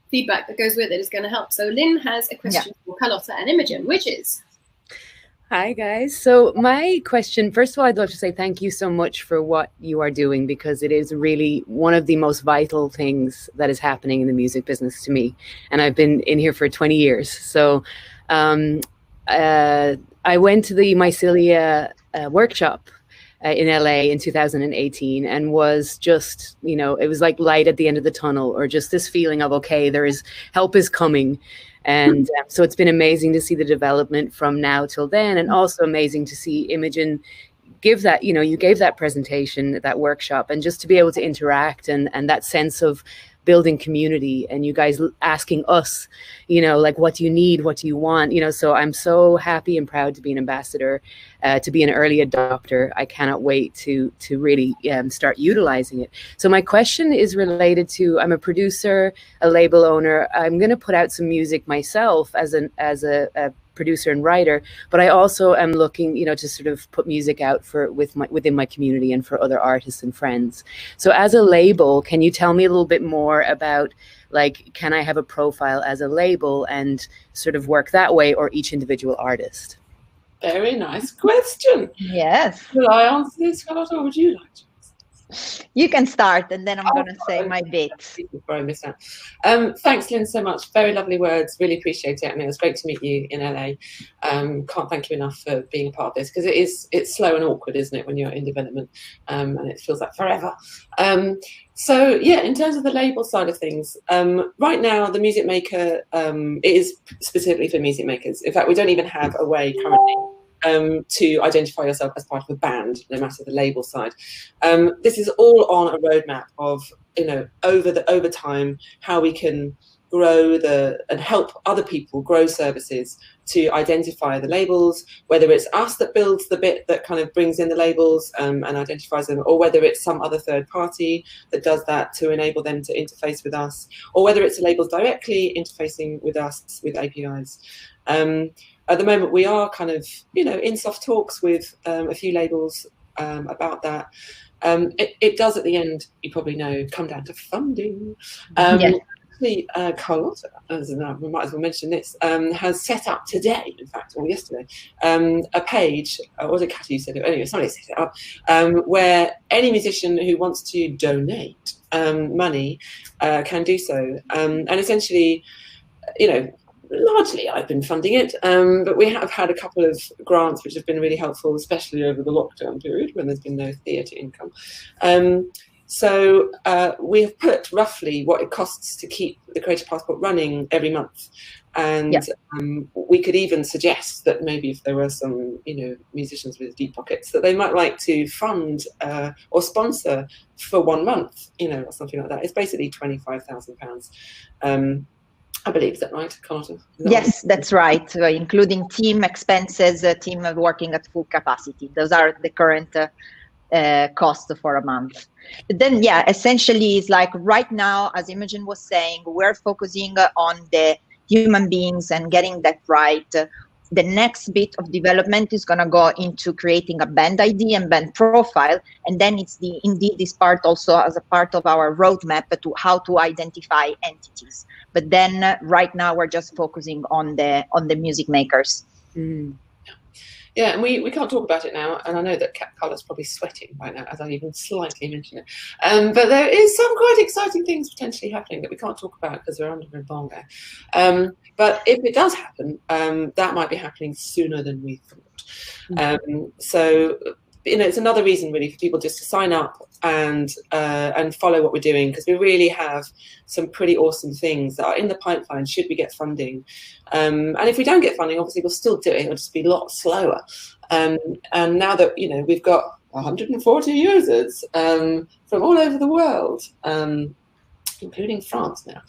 feedback that goes with it is going to help. So Lynn has a question for Carlotta and Imogen, which is... Hi, guys. So my question, first of all, I'd love to say thank you so much for what you are doing, because it is really one of the most vital things that is happening in the music business to me. And I've been in here for 20 years. So I went to the Mycelia workshop in LA in 2018, and was just, it was like light at the end of the tunnel, or just this feeling of, okay, help is coming. And so it's been amazing to see the development from now till then, and also amazing to see Imogen give that, you gave that presentation, that workshop, and just to be able to interact, and that sense of building community, and you guys asking us, you know, like, what do you need, what do you want, you know. So I'm so happy and proud to be an ambassador, to be an early adopter. I cannot wait to really start utilizing it. So my question is related to, I'm a producer, a label owner. I'm going to put out some music myself as a producer and writer, but I also am looking, you know, to sort of put music out within my community and for other artists and friends. So as a label, can you tell me a little bit more about, like, can I have a profile as a label and sort of work that way, or each individual artist? Very nice question. Yes. Will I answer this, Carlotta, or would you like to? You can start, and then I'm going to say my bit. Before I miss out. Thanks, Lynn, so much. Very lovely words. Really appreciate it. And it was great to meet you in LA. Can't thank you enough for being a part of this, because it's slow and awkward, isn't it, when you're in development, and it feels like forever. So yeah, in terms of the label side of things, right now the Music Maker, it is specifically for music makers. In fact, we don't even have a way currently to identify yourself as part of a band, no matter the label side. This is all on a roadmap of, you know, over time, how we can grow and help other people grow services to identify the labels, whether it's us that builds the bit that kind of brings in the labels and identifies them, or whether it's some other third party that does that to enable them to interface with us, or whether it's the labels directly interfacing with us with APIs. At the moment, we are kind of, you know, in soft talks with a few labels about that. It does, at the end, you probably know, come down to funding. Actually, Carlotta, we might as well mention this, has set up today, in fact, or yesterday, a page, or was it Katy who said it? Anyway, somebody set it up, where any musician who wants to donate money can do so. And essentially, you know, largely I've been funding it, but we have had a couple of grants which have been really helpful, especially over the lockdown period when there's been no theatre income. So we have put roughly what it costs to keep the Creative Passport running every month. And we could even suggest that maybe if there were some, you know, musicians with deep pockets, that they might like to fund or sponsor for 1 month, you know, or something like that. It's basically £25,000. I believe, is that right, Carlotta? Yes, that's right, including team expenses, team working at full capacity. Those are the current cost for a month. But then, yeah, essentially it's like right now, as Imogen was saying, we're focusing on the human beings and getting that right. The next bit of development is going to go into creating a band ID and band profile, and then it's indeed this part also as a part of our roadmap to how to identify entities. But then right now we're just focusing on the music makers. Yeah, and we can't talk about it now, and I know that Carlotta's probably sweating right now as I even slightly mention it. But there is some quite exciting things potentially happening that we can't talk about because we're under embargo. But if it does happen, that might be happening sooner than we thought. So, you know, it's another reason really for people just to sign up and follow what we're doing, because we really have some pretty awesome things that are in the pipeline should we get funding. And if we don't get funding, obviously we'll still do it. It'll just be a lot slower. And now that, you know, we've got 140 users from all over the world, including France now,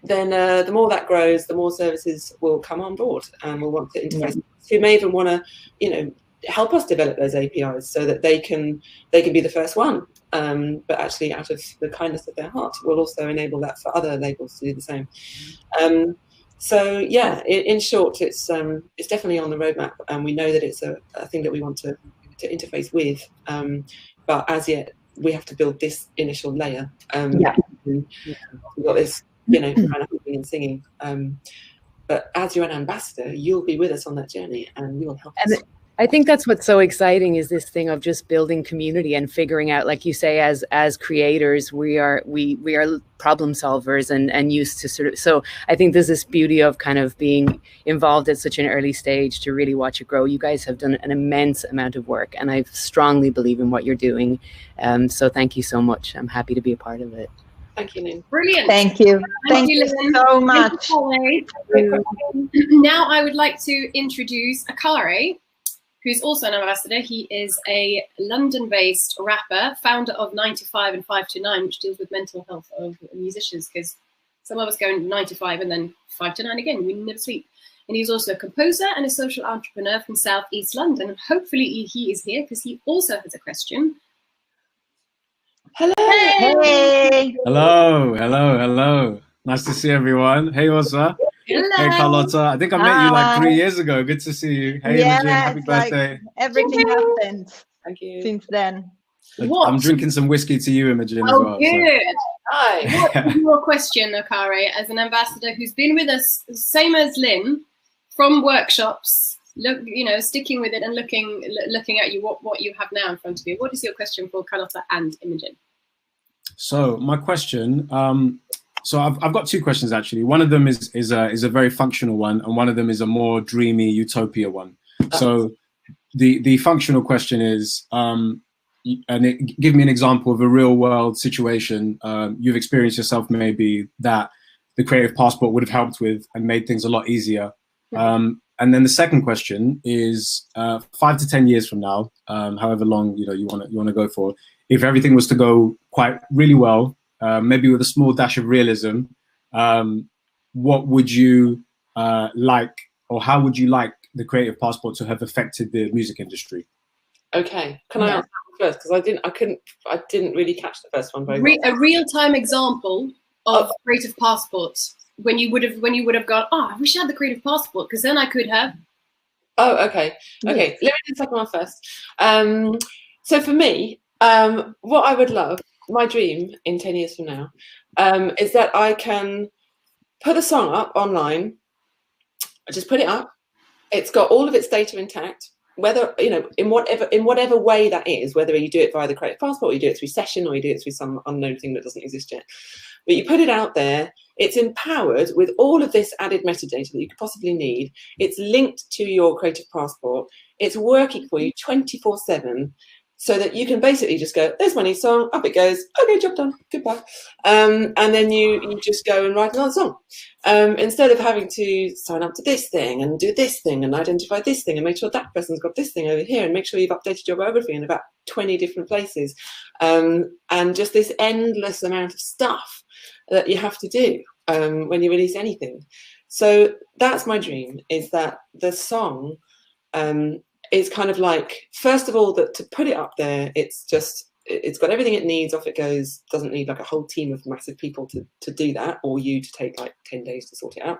then the more that grows, the more services will come on board, and we'll want to interface. Who may even want to, you know, help us develop those APIs so that they can be the first one, but actually out of the kindness of their heart will also enable that for other labels to do the same. So yeah, in short, it's definitely on the roadmap, and we know that it's a thing that we want to interface with, but as yet we have to build this initial layer. We've got this, you know, kind of and singing, but as you're an ambassador, you'll be with us on that journey, and you'll help us. I think that's what's so exciting, is this thing of just building community and figuring out, like you say, as creators, we are problem solvers and used to sort of, so I think there's this beauty of kind of being involved at such an early stage to really watch it grow. You guys have done an immense amount of work, and I strongly believe in what you're doing. So thank you so much. I'm happy to be a part of it. Thank you, Lynn. Brilliant. Thank you. Thank you so much. Now I would like to introduce Akari, who's also an ambassador. He is a London-based rapper, founder of 9 to 5 and 5 to 9, which deals with mental health of musicians, because some of us go 9 to 5 and then 5 to 9 again. We never sleep. And he's also a composer and a social entrepreneur from South East London. And hopefully he is here because he also has a question. Hello. Hey. Hello, hello, hello. Nice to see everyone. Hey, Osa. Hello. Hey, Carlotta. I think I met you like 3 years ago. Good to see you. Hey, Imogen. Happy birthday. Like everything happened since then. I'm drinking some whiskey to you, Imogen, as well. Good. So. Hi. What is your question, Akari, as an ambassador who's been with us, same as Lynn, from workshops, sticking with it and looking at you, what you have now in front of you? What is your question for Carlotta and Imogen? So my question, so I've got two questions actually. One of them is a very functional one, and one of them is a more dreamy utopia one. So the functional question is, give me an example of a real world situation you've experienced yourself, maybe, that the Creative Passport would have helped with and made things a lot easier. And then the second question is 5 to 10 years from now, however long you want to go for, if everything was to go quite really well, maybe with a small dash of realism, what would you like, or how would you like the Creative Passport to have affected the music industry? Okay, can I answer that first? Because I didn't really catch the first one very well. A real-time example of Creative Passport, when you would have gone, oh, I wish I had the Creative Passport, because then I could have. Oh, okay. Okay, let me do the second one first. So for me, what I would love, my dream in 10 years from now, is that I can put a song up online. I just put it up. It's got all of its data intact, whether, in whatever way that is, whether you do it via the Creative Passport, or you do it through Session, or you do it through some unknown thing that doesn't exist yet. But you put it out there, it's empowered with all of this added metadata that you could possibly need. It's linked to your Creative Passport. It's working for you 24/7, so that you can basically just go, there's my new song, up it goes, okay, job done, goodbye. And then you just go and write another song. Instead of having to sign up to this thing and do this thing and identify this thing and make sure that person's got this thing over here and make sure you've updated your biography in about 20 different places. And just this endless amount of stuff that you have to do when you release anything. So that's my dream, is that the song is kind of like, first of all, that to put it up there, it's got everything it needs, off it goes, doesn't need like a whole team of massive people to do that, or you to take like 10 days to sort it out,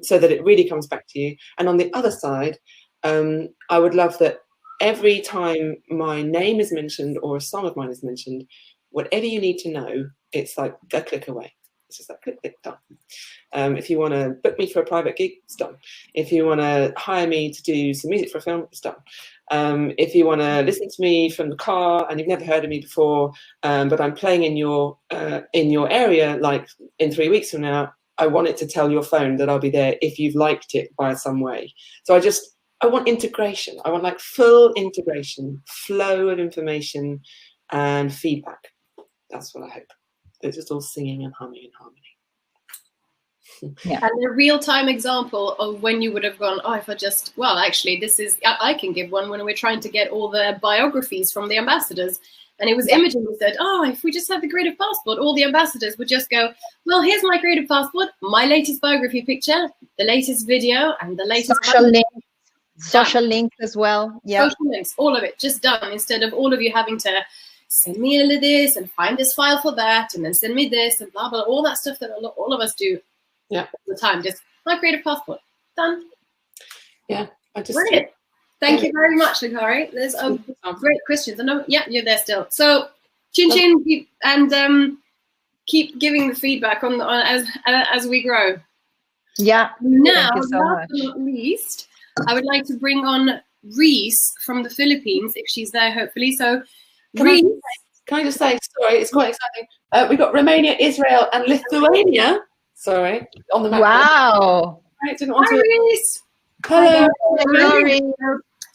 so that it really comes back to you. And on the other side, I would love that every time my name is mentioned or a song of mine is mentioned, whatever you need to know, it's like a click away. It's just like click, click, done. If you want to book me for a private gig, it's done. If you want to hire me to do some music for a film, it's done. If you want to listen to me from the car and you've never heard of me before, but I'm playing in your area, like in 3 weeks from now, I want it to tell your phone that I'll be there if you've liked it by some way. So I want integration. I want like full integration, flow of information and feedback. That's what I hope. They're just all singing and humming in harmony. Yeah. And a real-time example of when you would have gone, oh, if I just, well, actually, this is, I can give one when we're trying to get all the biographies from the ambassadors. And it was Imogen who said, oh, if we just had the Creative Passport, all the ambassadors would just go, well, here's my Creative Passport, my latest biography picture, the latest video, and the latest social links as well. Yeah. Social links, all of it, just done, instead of all of you having to send me all of this and find this file for that, and then send me this and blah, blah, all that stuff that all of us do all the time. Just my Creative Passport, done. Yeah, Brilliant. Thank you very much, Akari. There's great questions. I know, yeah, you're there still. So, chin, and keep giving the feedback on as we grow. Yeah. Now, last but not least, I would like to bring on Reese from the Philippines, if she's there, hopefully. So, Reese. Can I just say, sorry, it's quite exciting. We've got Romania, Israel, and Lithuania. Sorry, on the map. Wow. I didn't want to. Reese. Hello.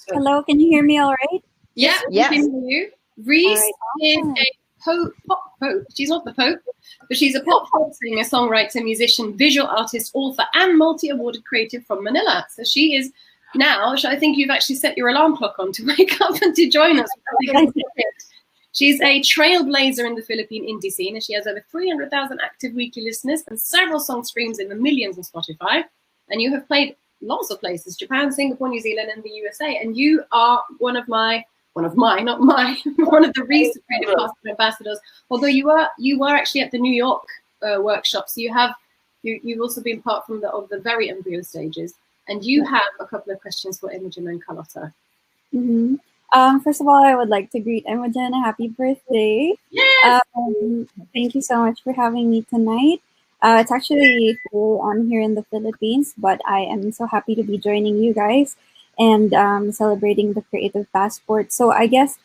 Hello, can you hear me all right? Yeah, yes. We can hear you. Reese is a pop pope. She's not the Pope, but she's a pop singer, songwriter, musician, visual artist, author, and multi-awarded creative from Manila. So she is now, which I think you've actually set your alarm clock on to wake up and to join us. She's a trailblazer in the Philippine indie scene, and she has over 300,000 active weekly listeners and several song streams in the millions on Spotify. And you have played lots of places: Japan, Singapore, New Zealand, and the USA. And you are one of the recent Creative Passport ambassadors. Although you were actually at the New York workshop, so you've also been part of the very embryo stages. And you have a couple of questions for Imogen and Carlotta. First of all, I would like to greet Imogen a happy birthday. Yes! Thank you so much for having me tonight. It's actually full on here in the Philippines, but I am so happy to be joining you guys and celebrating the Creative Passport. So I guess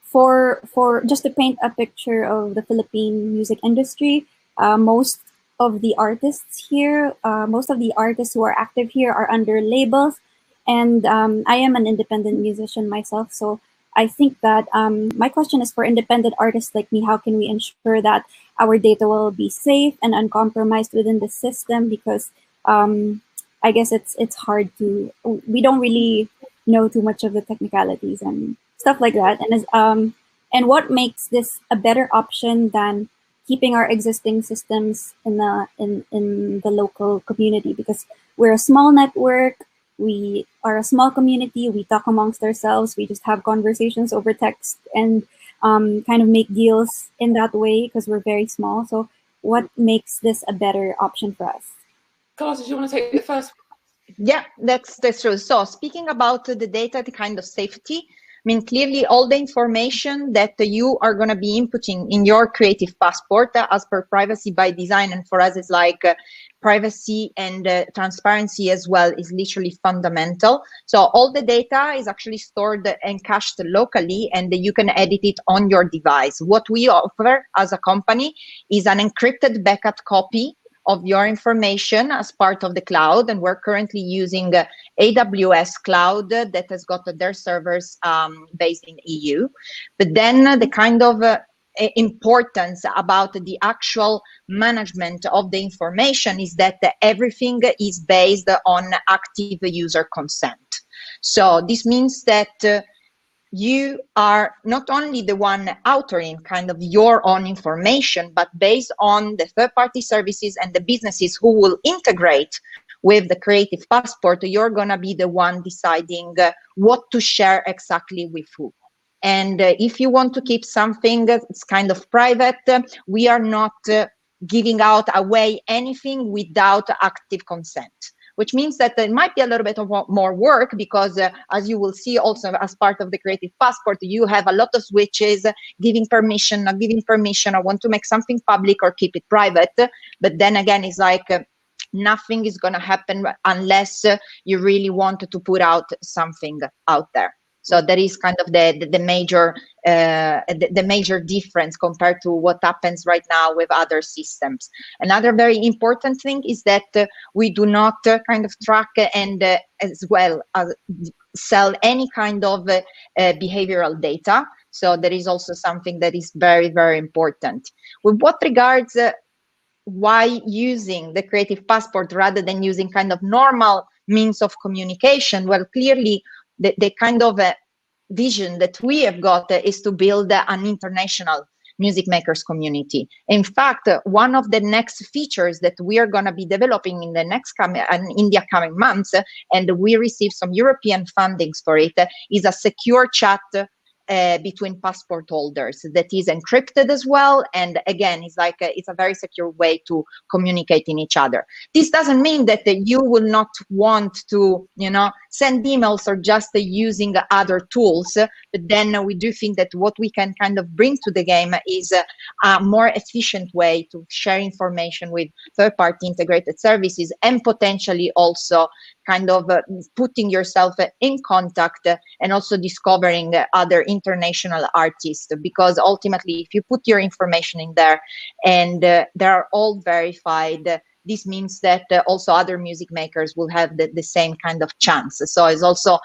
for just to paint a picture of the Philippine music industry, most of the artists here, most of the artists who are active here are under labels. And I am an independent musician myself, so I think that my question is for independent artists like me: how can we ensure that our data will be safe and uncompromised within the system? Because I guess it's hard to, we don't really know too much of the technicalities and stuff like that. And what makes this a better option than keeping our existing systems in the local community? Because we're a small network. We are a small community. We talk amongst ourselves. We just have conversations over text and kind of make deals in that way because we're very small. So what makes this a better option for us? Carlotta, do you want to take the first? Yeah, that's true. So speaking about the data, the kind of safety, I mean, clearly all the information that you are going to be inputting in your Creative Passport as per privacy by design, and for us it's like privacy and transparency as well, is literally fundamental. So all the data is actually stored and cached locally, and you can edit it on your device. What we offer as a company is an encrypted backup copy of your information as part of the cloud, and we're currently using AWS cloud that has got their servers based in EU. But then the kind of importance about the actual management of the information is that everything is based on active user consent. So this means that you are not only the one authoring kind of your own information, but based on the third-party services and the businesses who will integrate with the Creative Passport, you're going to be the one deciding what to share exactly with who. And if you want to keep something that's kind of private, we are not giving out away anything without active consent, which means that there might be a little bit of more work because as you will see also as part of the Creative Passport, you have a lot of switches, giving permission, not giving permission, I want to make something public or keep it private. But then again, it's like nothing is going to happen unless you really want to put out something out there. So that is kind of the major difference compared to what happens right now with other systems. Another very important thing is that we do not kind of track and as well as sell any kind of behavioral data. So there is also something that is very, very important. With what regards why using the Creative Passport rather than using kind of normal means of communication, well, clearly the kind of vision that we have got is to build an international music makers community. In fact, one of the next features that we are going to be developing in the coming months, and we receive some European fundings for it, is a secure chat between passport holders that is encrypted as well. And again, it's like it's a very secure way to communicate in each other. This doesn't mean that you will not want to, send emails or just using other tools. But then we do think that what we can kind of bring to the game is a more efficient way to share information with third-party integrated services, and potentially also kind of putting yourself in contact and also discovering other international artists, because ultimately if you put your information in there and they're all verified, this means that also other music makers will have the same kind of chance. So it's also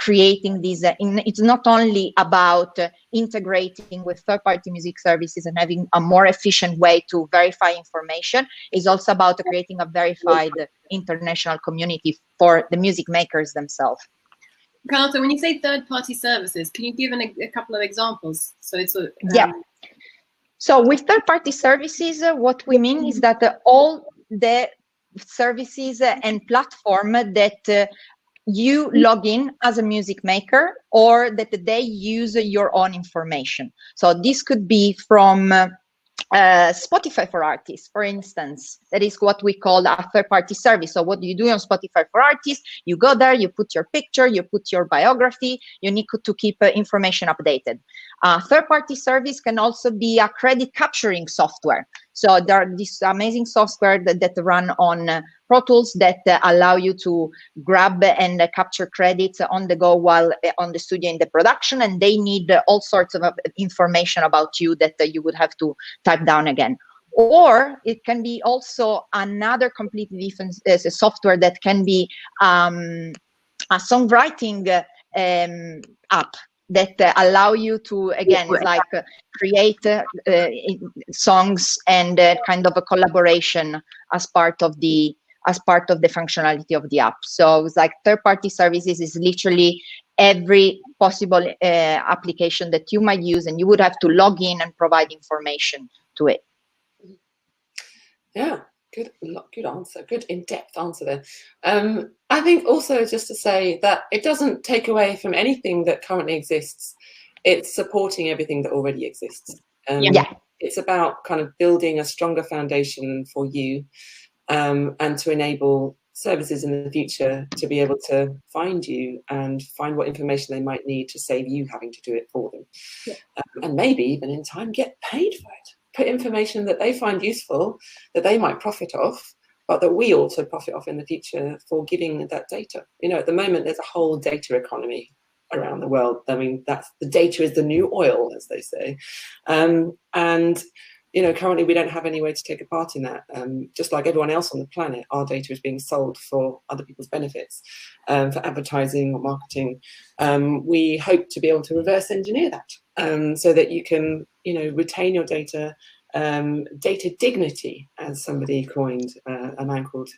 creating these. It's not only about integrating with third-party music services and having a more efficient way to verify information. It's also about creating a verified international community for the music makers themselves. Carlotta, when you say third-party services, can you give a couple of examples? So it's yeah. So with third-party services, what we mean is that all the services and platform that you log in as a music maker, or that they use your own information. So this could be from Spotify for Artists, for instance. That is what we call a third-party service. So what do you do on Spotify for Artists? You go there, you put your picture, you put your biography, you need to keep information updated. Third-party service can also be a credit capturing software. So there are this amazing software that run on Pro Tools that allow you to grab and capture credits on the go while on the studio in the production, and they need all sorts of information about you that you would have to type down again. Or it can be also another completely different software that can be a songwriting app that allow you to, again, like create songs and kind of a collaboration as part of the functionality of the app. So it's like third-party services is literally every possible application that you might use, and you would have to log in and provide information to it. Yeah, good answer, good in-depth answer there. I think also just to say that it doesn't take away from anything that currently exists. It's supporting everything that already exists. Yeah. It's about kind of building a stronger foundation for you, and to enable services in the future to be able to find you and find what information they might need to save you having to do it for them. Yeah. And maybe even in time get paid for it. Put information that they find useful, that they might profit off, but that we also profit off in the future for giving that data. You know, at the moment, there's a whole data economy around the world. I mean, the data is the new oil, as they say. And, you know, currently we don't have any way to take a part in that. Just like everyone else on the planet, our data is being sold for other people's benefits, for advertising or marketing. We hope to be able to reverse engineer that, so that you can, you know, retain your data, data dignity, as somebody coined, a man called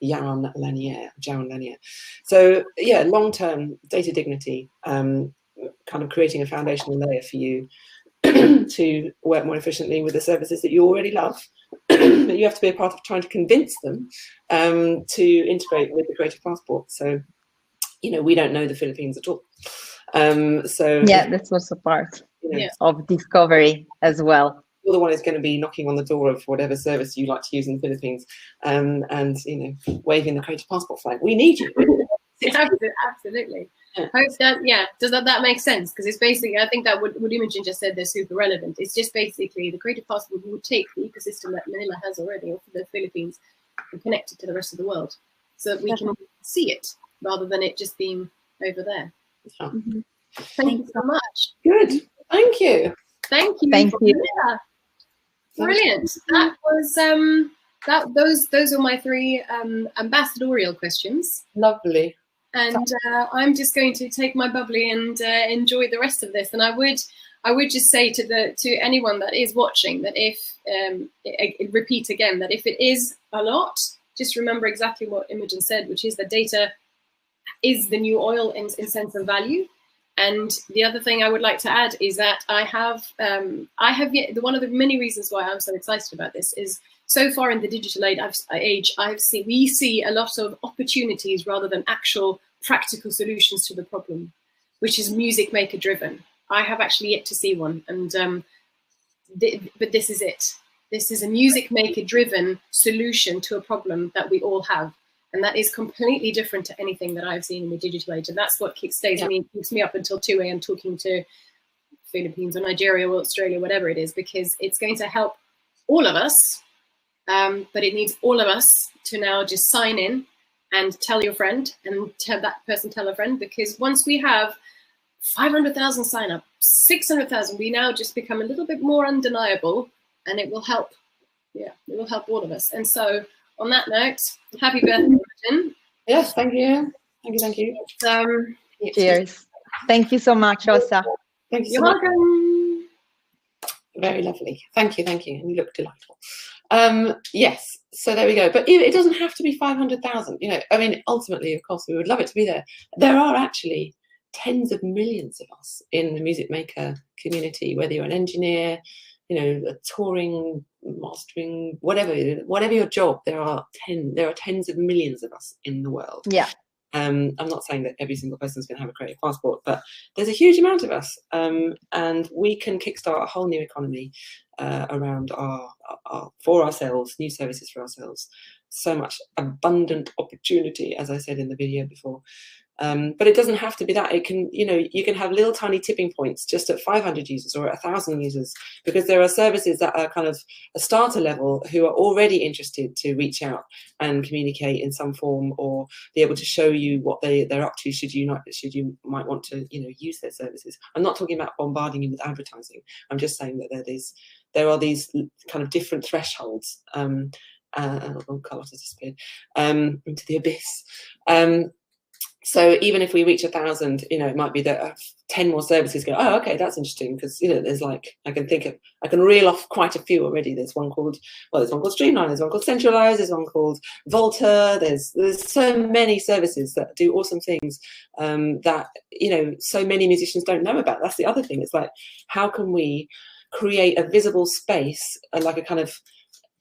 Jaron Lanier. So yeah, long-term data dignity, kind of creating a foundational layer for you to work more efficiently with the services that you already love. But you have to be a part of trying to convince them to integrate with the Creative Passport. So, you know, we don't know the Philippines at all. So yeah, that's also part of discovery as well. You're the one who's going to be knocking on the door of whatever service you like to use in the Philippines, and you know, waving the Creative Passport flag. We need you. Absolutely. Hope that, does that make sense? Because it's basically, I think that what Imogen just said, they're super relevant. It's just basically the Creative Passport would take the ecosystem that Manila has already, or for the Philippines, and connect it to the rest of the world, so that we can see it rather than it just being over there. Mm-hmm. Thank you so much. Good. Thank you. Thank you. Thank you. Brilliant. That was those are my three ambassadorial questions. Lovely. And I'm just going to take my bubbly and enjoy the rest of this. And I would just say to anyone that is watching that if repeat again that if it is a lot, just remember exactly what Imogen said, which is that data is the new oil in sense of value. And the other thing I would like to add is that I have one of the many reasons why I'm so excited about this is so far in the digital age, we see a lot of opportunities rather than actual practical solutions to the problem, which is music maker driven. I have actually yet to see one, and but this is it. This is a music maker driven solution to a problem that we all have. And that is completely different to anything that I've seen in the digital age. And that's what keeps me up until 2 a.m. talking to Philippines or Nigeria or Australia, whatever it is, because it's going to help all of us. But it needs all of us to now just sign in and tell your friend and tell that person, tell a friend, because once we have 500,000 sign up, 600,000, we now just become a little bit more undeniable, and it will help. Yeah, it will help all of us. And so, on that note, happy birthday, Imogen. Yes, thank you. Thank you. Cheers. Thank you so much, Osa. Thank you so You're much. welcome. Very lovely. Thank you. And you look delightful. Yes, so there we go. But it doesn't have to be 500,000. You know, I mean, ultimately, of course, we would love it to be there. There are actually tens of millions of us in the music maker community, whether you're an engineer, you know, a touring, mastering, whatever your job, there are tens of millions of us in the world. Yeah. I'm not saying that every single person's going to have a creative passport, but there's a huge amount of us, and we can kickstart a whole new economy around for ourselves, new services for ourselves. So much abundant opportunity, as I said in the video before. But it doesn't have to be that. It can, you know, you can have little tiny tipping points just at 500 users or at 1,000 users, because there are services that are kind of a starter level who are already interested to reach out and communicate in some form, or be able to show you what they're up to should you might want to, you know, use their services. I'm not talking about bombarding you with advertising. I'm just saying that there are these kind of different thresholds. Carlotta disappeared into the abyss. So even if we reach 1,000, you know, it might be that 10 more services go, oh, okay, that's interesting, because, you know, there's like, I can reel off quite a few already. There's one called Streamline, there's one called Centralize, there's one called Volta. There's so many services that do awesome things that, you know, so many musicians don't know about. That's the other thing. It's like, how can we create a visible space, like a kind of,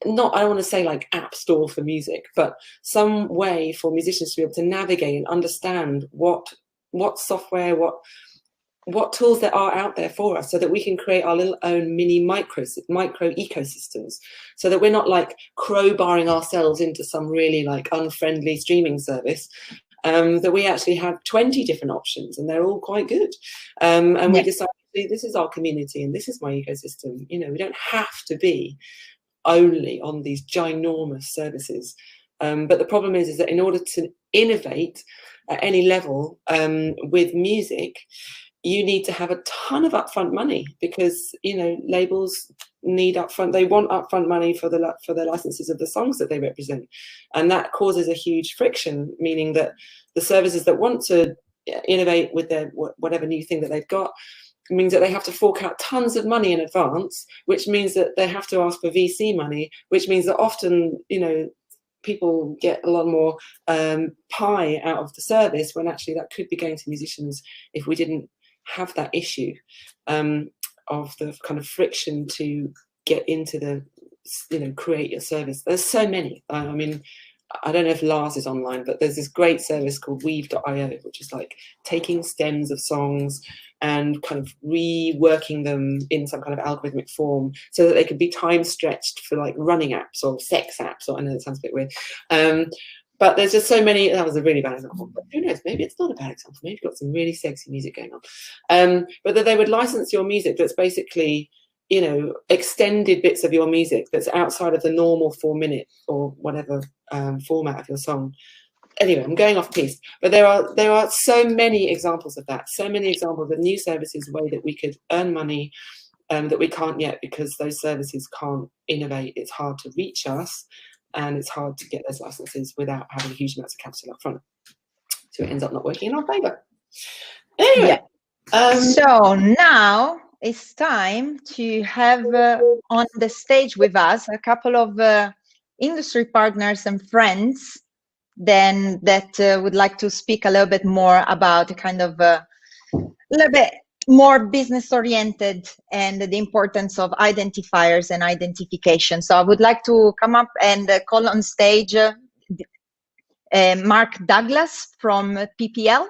I don't want to say like app store for music, but some way for musicians to be able to navigate and understand what software, what tools there are out there for us, so that we can create our little own mini micro ecosystems, so that we're not like crowbarring ourselves into some really like unfriendly streaming service. That we actually have 20 different options, and they're all quite good. And we decide, this is our community and this is my ecosystem. You know, we don't have to be only on these ginormous services, but the problem is that in order to innovate at any level with music, you need to have a ton of upfront money, because, you know, labels need upfront. They want upfront money for the licenses of the songs that they represent, and that causes a huge friction. Meaning that the services that want to innovate with their whatever new thing that they've got, means that they have to fork out tons of money in advance, which means that they have to ask for VC money, which means that often, you know, people get a lot more pie out of the service, when actually that could be going to musicians if we didn't have that issue of the kind of friction to get into the, you know, create your service. There's so many. I mean, I don't know if Lars is online, but there's this great service called Weave.io, which is like taking stems of songs and kind of reworking them in some kind of algorithmic form, so that they could be time stretched for like running apps or sex apps, or I know that sounds a bit weird. But there's just so many. That was a really bad example, but who knows, maybe it's not a bad example. Maybe you've got some really sexy music going on. But that they would license your music that's basically, you know, extended bits of your music that's outside of the normal 4-minute or whatever format of your song. Anyway, I'm going off piece, but there are so many examples of that, so many examples of new services, way that we could earn money that we can't yet, because those services can't innovate. It's hard to reach us, and it's hard to get those licenses without having huge amounts of capital up front. So it ends up not working in our favour. Anyway. So now it's time to have on the stage with us a couple of industry partners and friends then that would like to speak a little bit more about kind of a little bit more business oriented and the importance of identifiers and identification. So I would like to come up and call on stage Mark Douglas from PPL.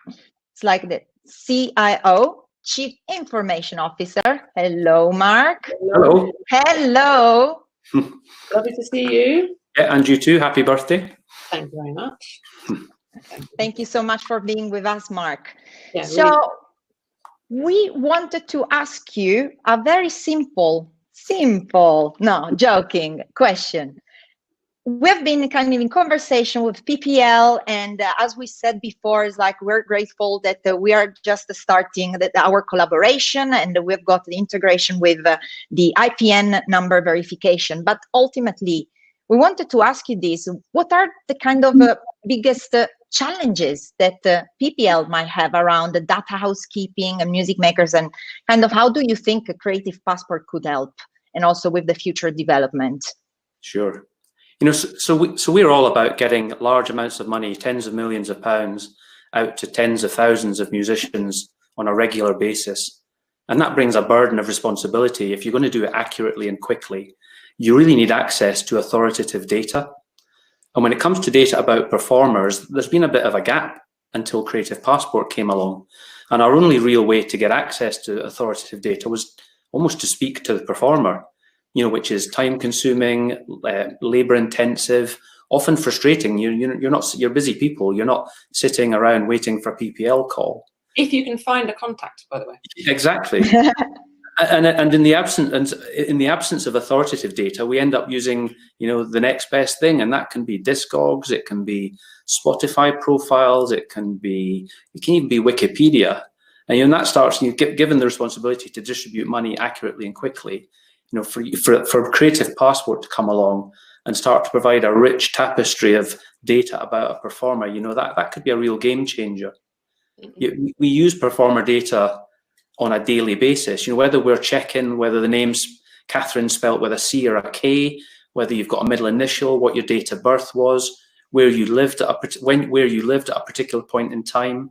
It's like the CIO, Chief Information Officer. Hello, Mark. Hello. Hello. Lovely to see you. Yeah, and you too. Happy birthday. Thank you very much. Thank you so much for being with us, Mark. Yeah, so we wanted to ask you a very simple, no, joking question. We've been kind of in conversation with PPL, and as we said before, it's like we're grateful that we are just starting our collaboration, and we've got the integration with the IPN number verification. But ultimately, we wanted to ask you this: what are the kind of biggest challenges that PPL might have around the data housekeeping and music makers, and kind of how do you think a creative passport could help, and also with the future development? Sure. You know, so we're all about getting large amounts of money, tens of millions of pounds, out to tens of thousands of musicians on a regular basis. And that brings a burden of responsibility. If you're going to do it accurately and quickly, you really need access to authoritative data. And when it comes to data about performers, there's been a bit of a gap until Creative Passport came along. And our only real way to get access to authoritative data was almost to speak to the performer, you know, which is time consuming, labor intensive, often frustrating. You're busy people. You're not sitting around waiting for a PPL call. If you can find a contact, by the way. Exactly. And in the absence of authoritative data, we end up using, you know, the next best thing, and that can be Discogs, it can be Spotify profiles, it can even be Wikipedia, and you know, that starts. You get given the responsibility to distribute money accurately and quickly. You know, for Creative Passport to come along and start to provide a rich tapestry of data about a performer, you know, that could be a real game changer. We use performer data on a daily basis, you know, whether we're checking whether the name's Catherine spelt with a C or a K, whether you've got a middle initial, what your date of birth was, where you lived at a particular point in time,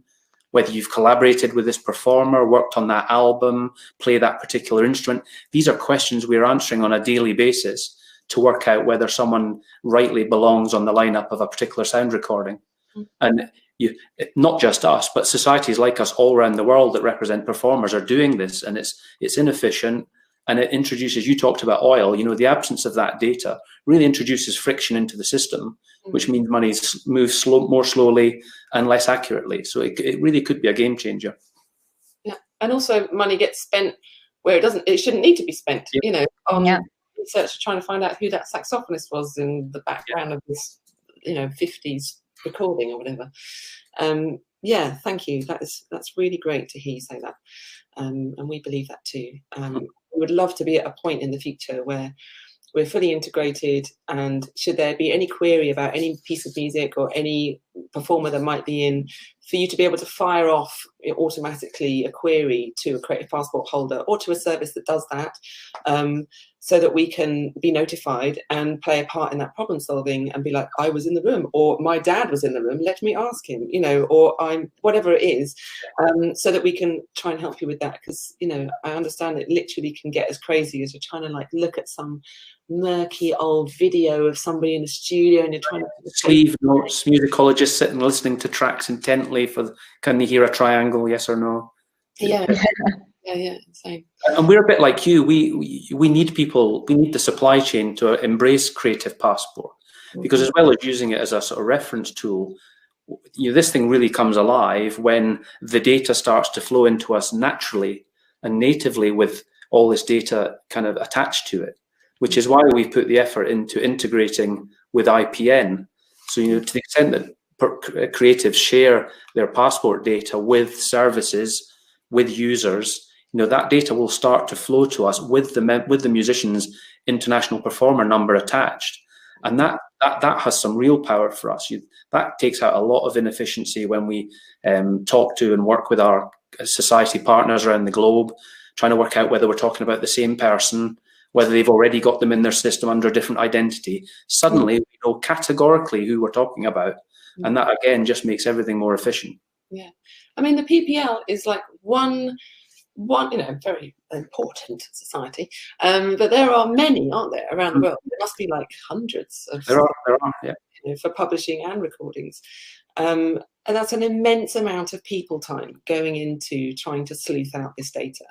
whether you've collaborated with this performer, worked on that album, play that particular instrument. These are questions we're answering on a daily basis to work out whether someone rightly belongs on the lineup of a particular sound recording. And not just us, but societies like us all around the world that represent performers are doing this, and it's inefficient, and it introduces, you talked about oil, you know, the absence of that data really introduces friction into the system, which means money moves more slowly and less accurately. So it really could be a game changer. Yeah, and also money gets spent where it shouldn't need to be spent, you know, on research trying to find out who that saxophonist was in the background of this, you know, 50s recording or whatever. Yeah, thank you. That's really great to hear you say that, and we believe that too. We would love to be at a point in the future where we're fully integrated, and should there be any query about any piece of music or any performer that might be in, for you to be able to fire off automatically a query to a Creative Passport holder or to a service that does that, so that we can be notified and play a part in that problem solving and be like, I was in the room, or my dad was in the room, let me ask him, you know, or whatever it is, so that we can try and help you with that. Because, you know, I understand it literally can get as crazy as you're trying to like look at some murky old video of somebody in the studio and you're trying to sleeve notes, musicologists sitting listening to tracks intently for, can they hear a triangle, yes or no? Yeah. Yeah, same. And we're a bit like you. We need people. We need the supply chain to embrace Creative Passport, because as well as using it as a sort of reference tool, you know, this thing really comes alive when the data starts to flow into us naturally and natively with all this data kind of attached to it, which is why we put the effort into integrating with IPN. So, you know, to the extent that creatives share their passport data with services, with users, you know, that data will start to flow to us with the musician's international performer number attached, and that has some real power for us. That takes out a lot of inefficiency when we talk to and work with our society partners around the globe, trying to work out whether we're talking about the same person, whether they've already got them in their system under a different identity. Suddenly, we know categorically who we're talking about, and that again just makes everything more efficient. Yeah, I mean, the PPL is like one, you know, very important society, but there are many, aren't there, around the world? There must be like hundreds of. There are, yeah. You know, for publishing and recordings, and that's an immense amount of people time going into trying to sleuth out this data.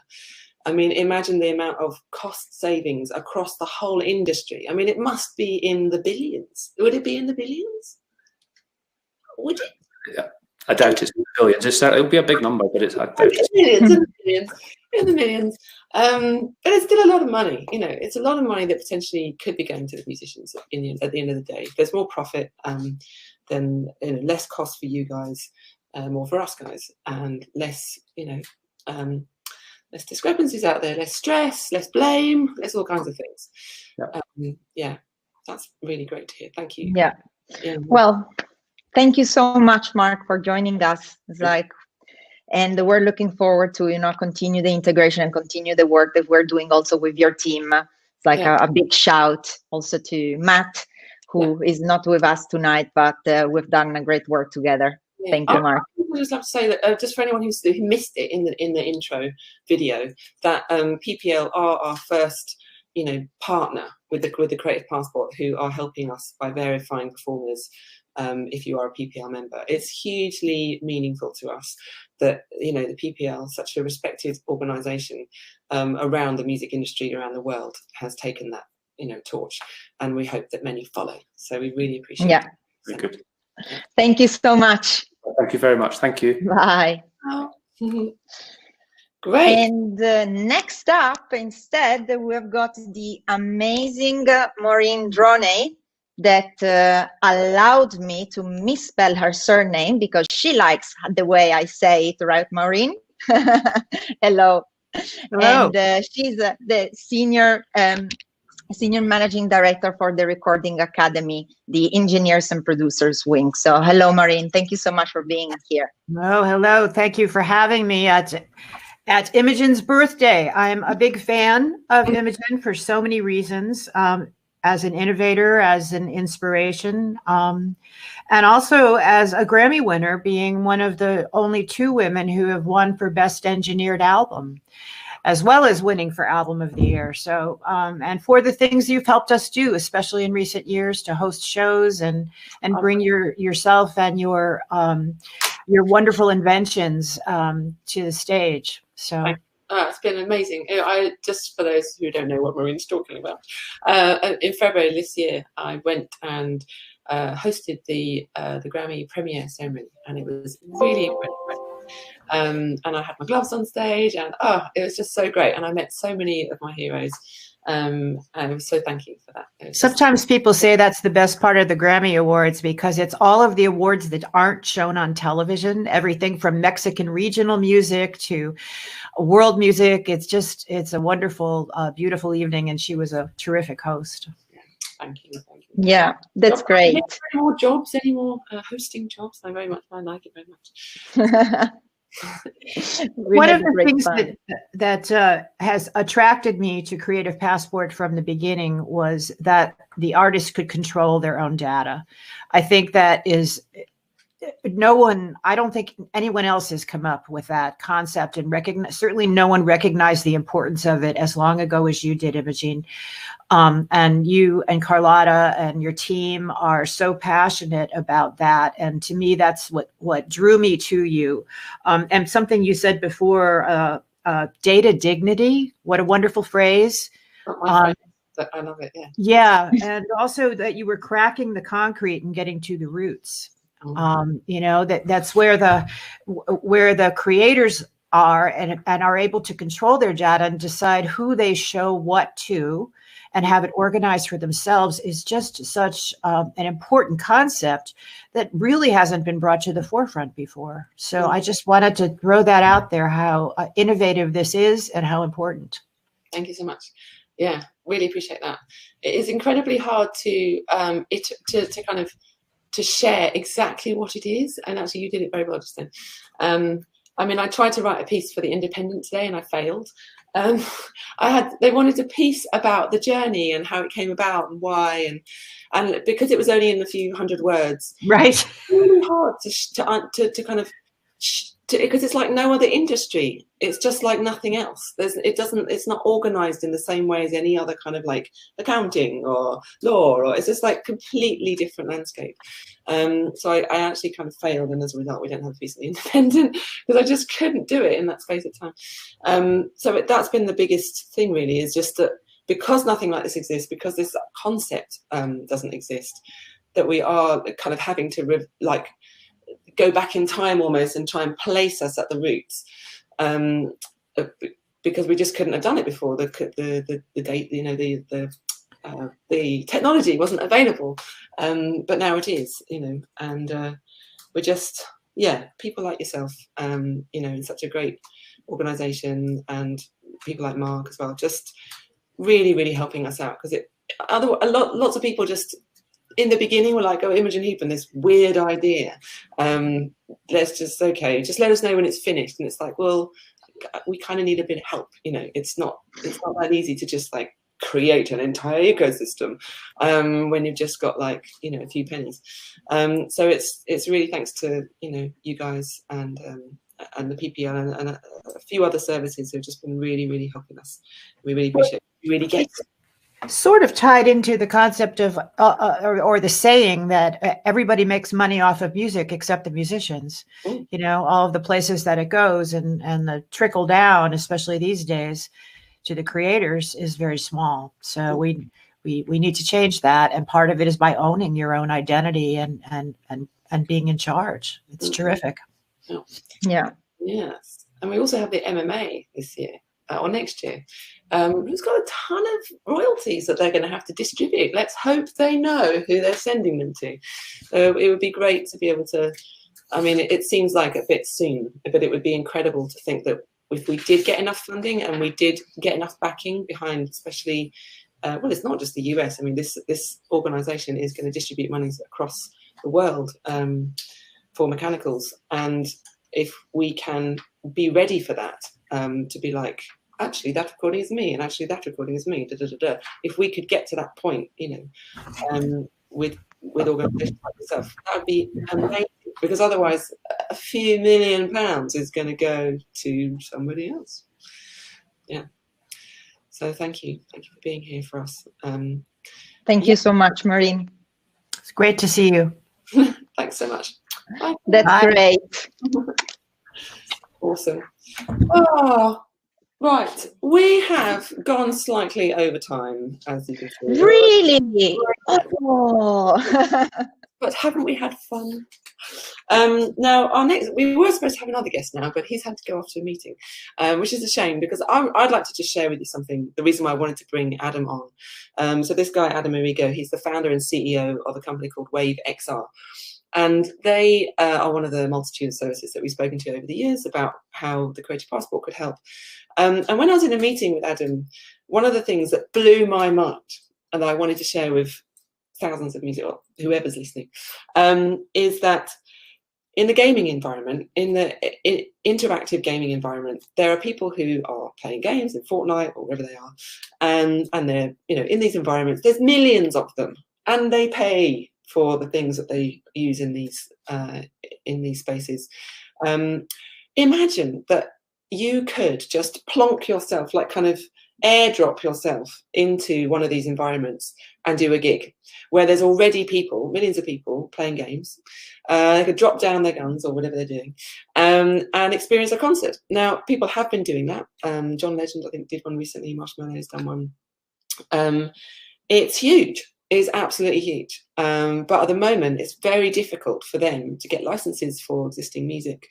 I mean, imagine the amount of cost savings across the whole industry. I mean, it must be in the billions. Would it be in the billions? Would it? Yeah. I doubt it's in the billions. It'll be a big number, but I doubt it's in the millions. But it's still a lot of money. You know, it's a lot of money that potentially could be going to the musicians at the end of the day. There's more profit, then, you know, less cost for you guys, more for us guys, and less, you know, less discrepancies out there, less stress, less blame, less all kinds of things. Yeah, that's really great to hear. Thank you. Yeah. Well, Thank you so much, Mark, for joining us. It's like, and we're looking forward to, continue the integration and continue the work that we're doing also with your team. It's like a big shout also to Matt, who is not with us tonight, but we've done a great work together. Yeah. Thank you, Mark. I would just like to say that just for anyone who missed it in the intro video, that PPL are our first partner with the Creative Passport, who are helping us by verifying performers. If you are a PPL member, it's hugely meaningful to us that the PPL, such a respected organisation around the music industry around the world, has taken that torch, and we hope that many follow. So we really appreciate it. Very good. Thank you so much. Thank you very much. Thank you. Bye. Great. And next up, instead, we've got the amazing Maureen Droney that allowed me to misspell her surname because she likes the way I say it, right, Maureen? Hello. Hello. And she's the senior managing director for the Recording Academy, the engineers and producers wing. So hello, Maureen. Thank you so much for being here. Oh, hello. Thank you for having me at Imogen's birthday. I'm a big fan of Imogen for so many reasons. As an innovator, as an inspiration, and also as a Grammy winner, being one of the only 2 women who have won for Best Engineered Album, as well as winning for Album of the Year. So, and for the things you've helped us do, especially in recent years, to host shows and bring yourself and your wonderful inventions to the stage. So. It's been amazing. I just, for those who don't know what Maureen's talking about, in February this year, I went and hosted the Grammy premiere ceremony, and it was really incredible. And I had my gloves on stage, and it was just so great. And I met so many of my heroes. And so thank you for that. Sometimes people say that's the best part of the Grammy Awards because it's all of the awards that aren't shown on television, everything from Mexican regional music to world music. It's a wonderful, beautiful evening, and she was a terrific host. Thank you. Yeah, that's great. Any more jobs, any more hosting jobs? I like it very much. One of the things that has attracted me to Creative Passport from the beginning was that the artists could control their own data. I think that is I don't think anyone else has come up with that concept, and certainly no one recognized the importance of it as long ago as you did, Imogen. And you and Carlotta and your team are so passionate about that. And to me, that's what drew me to you. And something you said before, data dignity, what a wonderful phrase. I love it, yeah. Yeah, and also that you were cracking the concrete and getting to the roots. That's where the creators are and are able to control their data and decide who they show what to and have it organized for themselves is just such an important concept that really hasn't been brought to the forefront before. So I just wanted to throw that out there, how innovative this is and how important. Thank you so much. Yeah, really appreciate that. It is incredibly hard to share exactly what it is, and actually you did it very well just then. I tried to write a piece for The Independent today and I failed. They wanted a piece about the journey and how it came about and why, and because it was only in a few hundred words, right? It's really hard because it's like no other industry. It's just like nothing else. It's not organized in the same way as any other kind of like accounting or law, or it's just like completely different landscape. So I actually kind of failed, and as a result, we don't have a piece of The Independent because I just couldn't do it in that space of time. So that's been the biggest thing, really, is just that because nothing like this exists, because this concept doesn't exist, that we are kind of having to go back in time almost and try and place us at the roots, because we just couldn't have done it before. The technology wasn't available, but now it is, and we're just, people like yourself, in such a great organization, and people like Mark as well, just really, really helping us out, because lots of people just in the beginning were like, oh, Imogen Heap and this weird idea. Let's just let us know when it's finished. And it's like, well, we kind of need a bit of help. You know, it's not that easy to just like create an entire ecosystem when you've just got like, you know, a few pennies. So it's really thanks to, you know, you guys and the PPL and a few other services who've just been really, really helping us. We really appreciate it. We really get it. Sort of tied into the concept of or the saying that everybody makes money off of music except the musicians. Mm. You know, all of the places that it goes and the trickle down, especially these days, to the creators is very small. So we need to change that, and part of it is by owning your own identity and being in charge. It's terrific. Yeah. Yes, and we also have the MMA this year or next year. Who's got a ton of royalties that they're going to have to distribute. Let's hope they know who they're sending them to. So it would be great to be able to, I mean, it seems like a bit soon, but it would be incredible to think that if we did get enough funding and we did get enough backing behind, especially, well, it's not just the US. I mean, this organization is going to distribute monies across the world for mechanicals. And if we can be ready for that, to be like, actually, that recording is me, and actually, that recording is me. If we could get to that point, you know, with organisations like yourself, that would be amazing. Because otherwise, a few £1 million is going to go to somebody else. Yeah. So thank you for being here for us. Thank you so much, Maureen. It's great to see you. Thanks so much. Bye. That's great. Awesome. Oh. Right, we have gone slightly over time, as you can see. Really? Oh. But haven't we had fun? Now, we were supposed to have another guest now, but he's had to go off to a meeting, which is a shame because I'd like to just share with you something, the reason why I wanted to bring Adam on. So this guy, Adam Amigo, he's the founder and CEO of a company called Wave XR. And they are one of the multitude of services that we've spoken to over the years about how the Creative Passport could help. And when I was in a meeting with Adam, one of the things that blew my mind and that I wanted to share with thousands of music, or whoever's listening, is that in the gaming environment, in the interactive gaming environment, there are people who are playing games in Fortnite or wherever they are, and they're, you know, in these environments, there's millions of them, and they pay for the things that they use in these spaces. Imagine that you could just plonk yourself, like kind of airdrop yourself into one of these environments and do a gig where there's already people, millions of people playing games. They could drop down their guns or whatever they're doing and experience a concert. Now, people have been doing that. John Legend, I think, did one recently. Marshmallow's done one. It's huge. Is absolutely huge. But at the moment, it's very difficult for them to get licenses for existing music.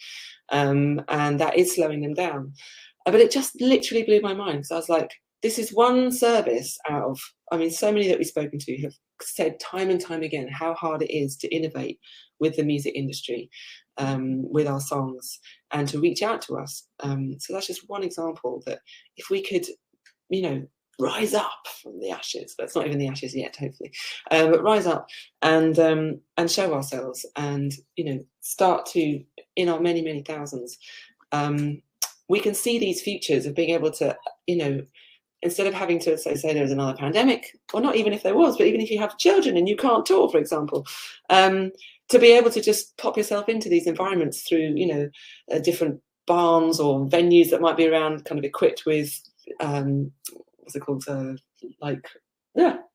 And that is slowing them down. But it just literally blew my mind. So I was like, this is one service out of, I mean, so many that we've spoken to have said time and time again how hard it is to innovate with the music industry, with our songs, and to reach out to us. So that's just one example that if we could, you know, rise up from the ashes. That's not even the ashes yet, hopefully, but rise up and show ourselves, and, you know, start to, in our many, many thousands, we can see these futures of being able to, you know, instead of having to say there's another pandemic, or not even if there was, but even if you have children and you can't tour, for example, to be able to just pop yourself into these environments through, you know, different barns or venues that might be around, kind of equipped with what's it called,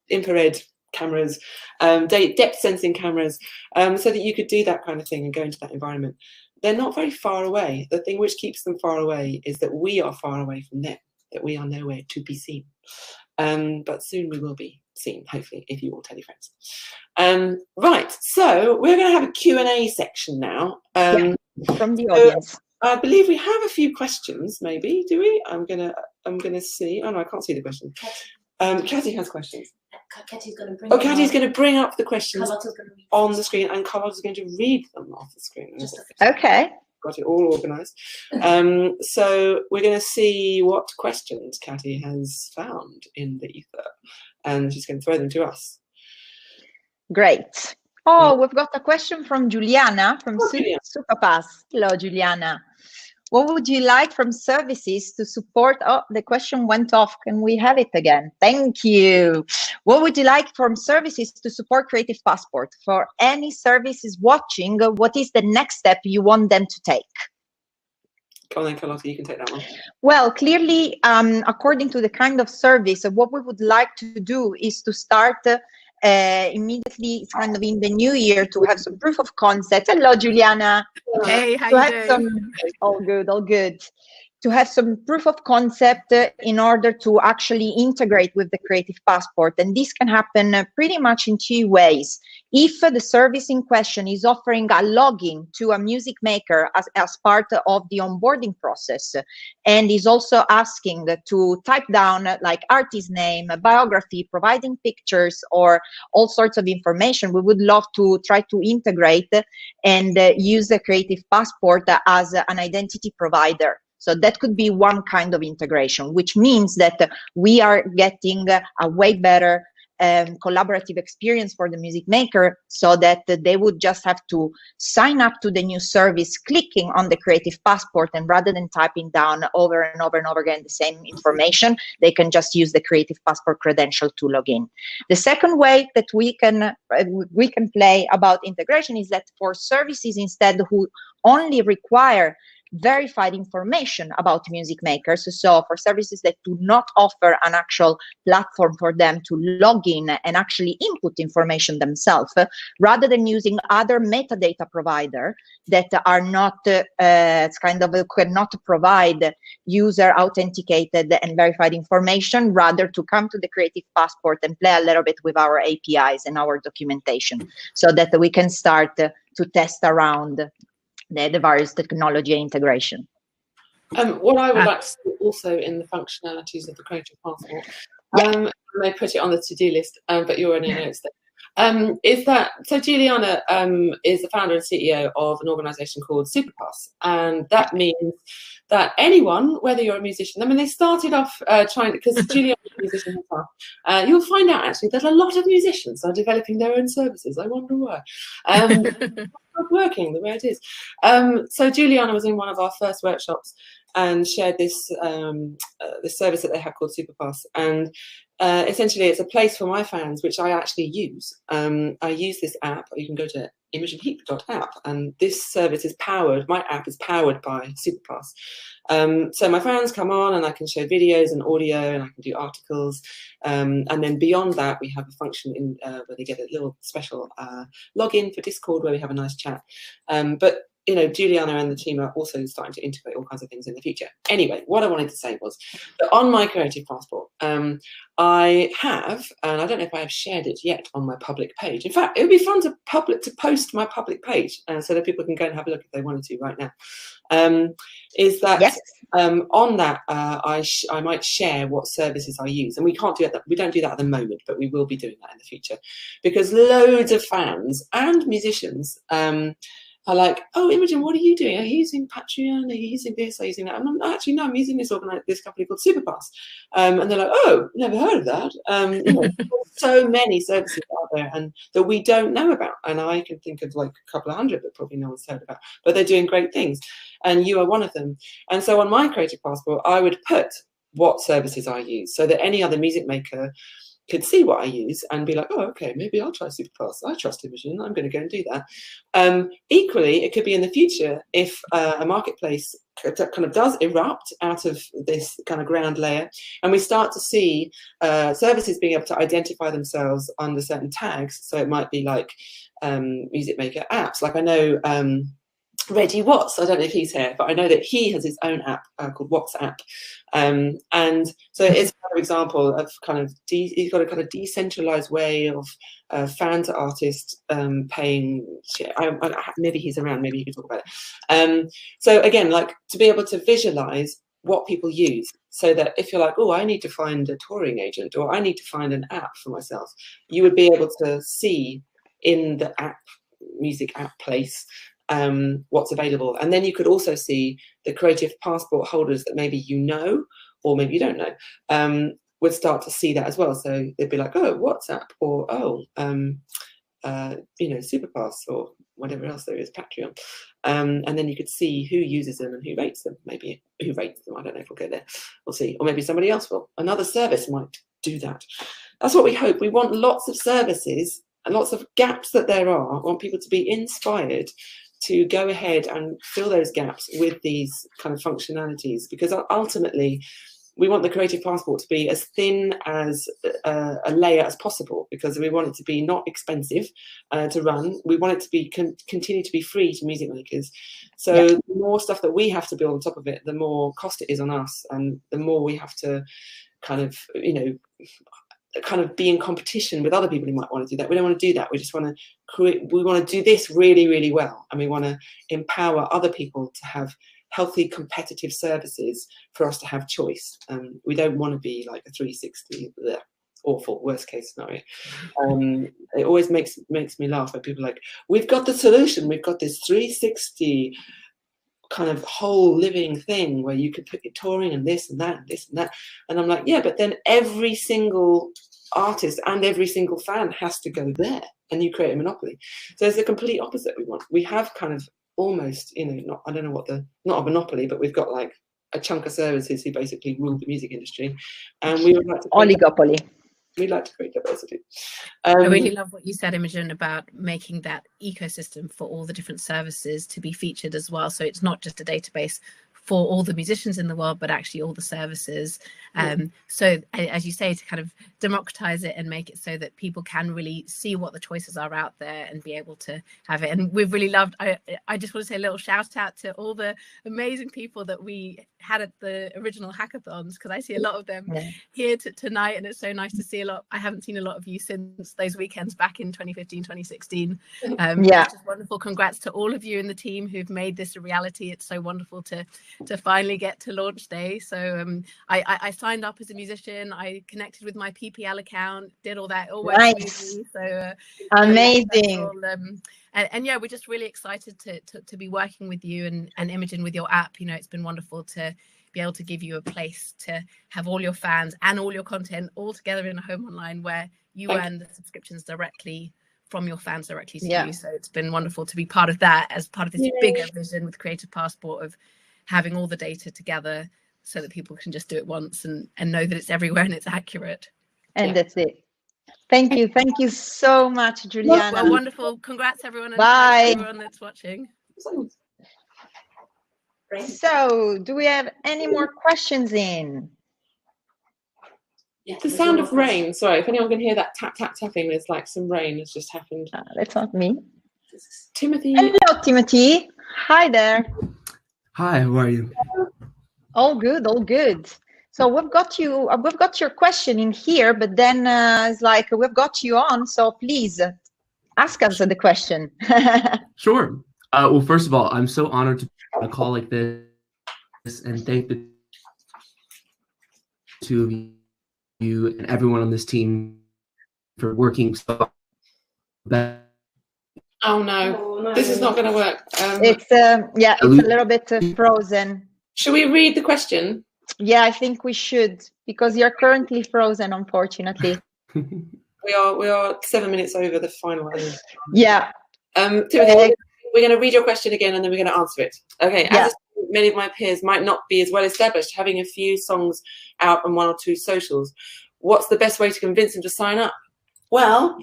infrared cameras, depth sensing cameras, so that you could do that kind of thing and go into that environment. They're not very far away. The thing which keeps them far away is that we are far away from them, that we are nowhere to be seen. But soon we will be seen, hopefully, if you all tell your friends. Right, so we're going to have a Q&A section now. From the audience. I believe we have a few questions, maybe, do we? I'm gonna see. Oh no, I can't see the questions. Cathy has questions. Cathy's going to bring. Oh, Cathy's going to bring up the questions read on the screen, and Carlotta's going to read them off the screen. Okay. Got it all organised. So we're going to see what questions Cathy has found in the ether, and she's going to throw them to us. Great. Oh, we've got a question from Juliana from Superpass. Hello, Juliana. What would you like from services to support? Oh, the question went off. Can we have it again? Thank you. What would you like from services to support Creative Passport? For any services watching, what is the next step you want them to take? Go on then, Carlotta, you can take that one. Well, clearly, according to the kind of service, what we would like to do is to start immediately, kind of in the new year, to have some proof of concept. Hello, Juliana. Hey, how you doing? All good, all good. To have some proof of concept in order to actually integrate with the Creative Passport. And this can happen pretty much in two ways. If the service in question is offering a login to a music maker as part of the onboarding process, and is also asking to type down like artist name, biography, providing pictures, or all sorts of information, we would love to try to integrate and use the Creative Passport as an identity provider. So that could be one kind of integration, which means that we are getting a way better collaborative experience for the music maker, so that they would just have to sign up to the new service, clicking on the Creative Passport, and rather than typing down over and over and over again the same information, they can just use the Creative Passport credential to log in. The second way that we can play about integration is that for services instead who only require verified information about music makers, so for services that do not offer an actual platform for them to log in and actually input information themselves, rather than using other metadata provider that are not cannot provide user authenticated and verified information, rather to come to the Creative Passport and play a little bit with our APIs and our documentation, so that we can start to test around the various technology integration. What I would like to see also in the functionalities of the Creative Passport, I may put it on the to-do list, but you already know it's there, is that, so Juliana is the founder and CEO of an organisation called Superpass, and that means that anyone, whether you're a musician, I mean, they started off trying, because Juliana is a musician herself, you'll find out actually that a lot of musicians are developing their own services. I wonder why. Working the way it is. So Juliana was in one of our first workshops and shared this this service that they have called Superpass, and essentially it's a place for my fans, which I actually use. I use this app. You can go to imogenheap.app, and this service is powered, my app is powered by Superpass. So my fans come on and I can show videos and audio, and I can do articles, and then beyond that we have a function in where they get a little special login for Discord where we have a nice chat. But you know, Juliana and the team are also starting to integrate all kinds of things in the future. Anyway, what I wanted to say was that on my Creative Passport, I have, and I don't know if I have shared it yet on my public page. In fact, it would be fun to post my public page so that people can go and have a look if they wanted to right now. Is that yes. On that I might share what services I use, and we can't do that. We don't do that at the moment, but we will be doing that in the future, because loads of fans and musicians are like, oh, Imogen, what are you doing? Are you using Patreon? Are you using this? Are you using that? And I'm using this company called Superpass. And they're like, oh, never heard of that. You know, so many services out there and that we don't know about. And I can think of like a couple of hundred that probably no one's heard about, but they're doing great things. And you are one of them. And so on my Creative Passport, I would put what services I use so that any other music maker could see what I use and be like, oh, okay, maybe I'll try Superpass. I trust Imogen. I'm going to go and do that. Equally, it could be in the future if a marketplace kind of does erupt out of this kind of ground layer, and we start to see services being able to identify themselves under certain tags. So it might be like music maker apps. Like I know Reggie Watts, I don't know if he's here, but I know that he has his own app called WhatsApp. And so it's another example of kind of, he's got a kind of decentralized way of fan to artist paying shit. Maybe he's around, maybe he can talk about it. So again, like to be able to visualize what people use, so that if you're like, oh, I need to find a touring agent, or I need to find an app for myself, you would be able to see in the app, music app place, what's available. And then you could also see the Creative Passport holders that maybe you know, or maybe you don't know, would start to see that as well. So they'd be like, oh, WhatsApp, or oh, Superpass or whatever else there is, Patreon, and then you could see who uses them and who rates them. Maybe who rates them, I don't know if we'll go there. We'll see. Or maybe somebody else will. Another service might do that. That's what we hope. We want lots of services and lots of gaps that there are. We want people to be inspired to go ahead and fill those gaps with these kind of functionalities, because ultimately we want the Creative Passport to be as thin as a layer as possible, because we want it to be not expensive to run. We want it to be continue to be free to music makers. So the more stuff that we have to build on top of it, the more cost it is on us, and the more we have to kind of be in competition with other people who might want to do that. We don't want to do that. We just want to create. We want to do this really, really well, and we want to empower other people to have healthy, competitive services for us to have choice. We don't want to be like a 360, awful, worst case scenario. It always makes me laugh when people are like, we've got the solution. We've got this 360 kind of whole living thing where you could put your touring and this and that and this and that. And I'm like, yeah, but then every single artist and every single fan has to go there, and you create a monopoly. So it's the complete opposite we want. We have kind of almost, not a monopoly, but we've got like a chunk of services who basically rule the music industry, and we would like to oligopoly. We'd like to create diversity. I really love what you said, Imogen, about making that ecosystem for all the different services to be featured as well. So it's not just a database for all the musicians in the world, but actually all the services. So as you say, to kind of democratize it and make it so that people can really see what the choices are out there and be able to have it. And we've really loved, I just want to say a little shout out to all the amazing people that we had at the original hackathons, because I see a lot of them here tonight, and it's so nice to see a lot. I haven't seen a lot of you since those weekends back in 2015, 2016. It's just wonderful. Congrats to all of you in the team who've made this a reality. It's so wonderful to finally get to launch day. So I signed up as a musician. I connected with my PPL account, did all that. All went smoothly. So amazing. And yeah, we're just really excited to be working with you and Imogen with your app. It's been wonderful to be able to give you a place to have all your fans and all your content all together in a home online where you earn the subscriptions directly from your fans directly to you. So it's been wonderful to be part of that as part of this bigger vision with Creative Passport of having all the data together so that people can just do it once and know that it's everywhere and it's accurate. And that's it. Thank you so much, Juliana. Well, wonderful. Congrats, everyone. And bye. Everyone that's watching. So, do we have any more questions in? The sound of rain. Sorry, if anyone can hear that tap, tap, tapping, there's like some rain has just happened. That's not me. Timothy. Hello, Timothy. Hi there. Hi, how are you? All good, all good. So we've got your question in here, but then it's like we've got you on, so please ask us the question. Sure. Well, first of all, I'm so honored to be on a call like this, and thank the two of you and everyone on this team for working so bad. Oh no, this is not going to work. It's it's a little bit frozen. Should we read the question? Yeah, I think we should, because you're currently frozen, unfortunately. We are 7 minutes over the final. Yeah. Timothy, we're going to read your question again, and then we're going to answer it. Okay. As many of my peers might not be as well established, having a few songs out on 1 or 2 socials, what's the best way to convince them to sign up? Well,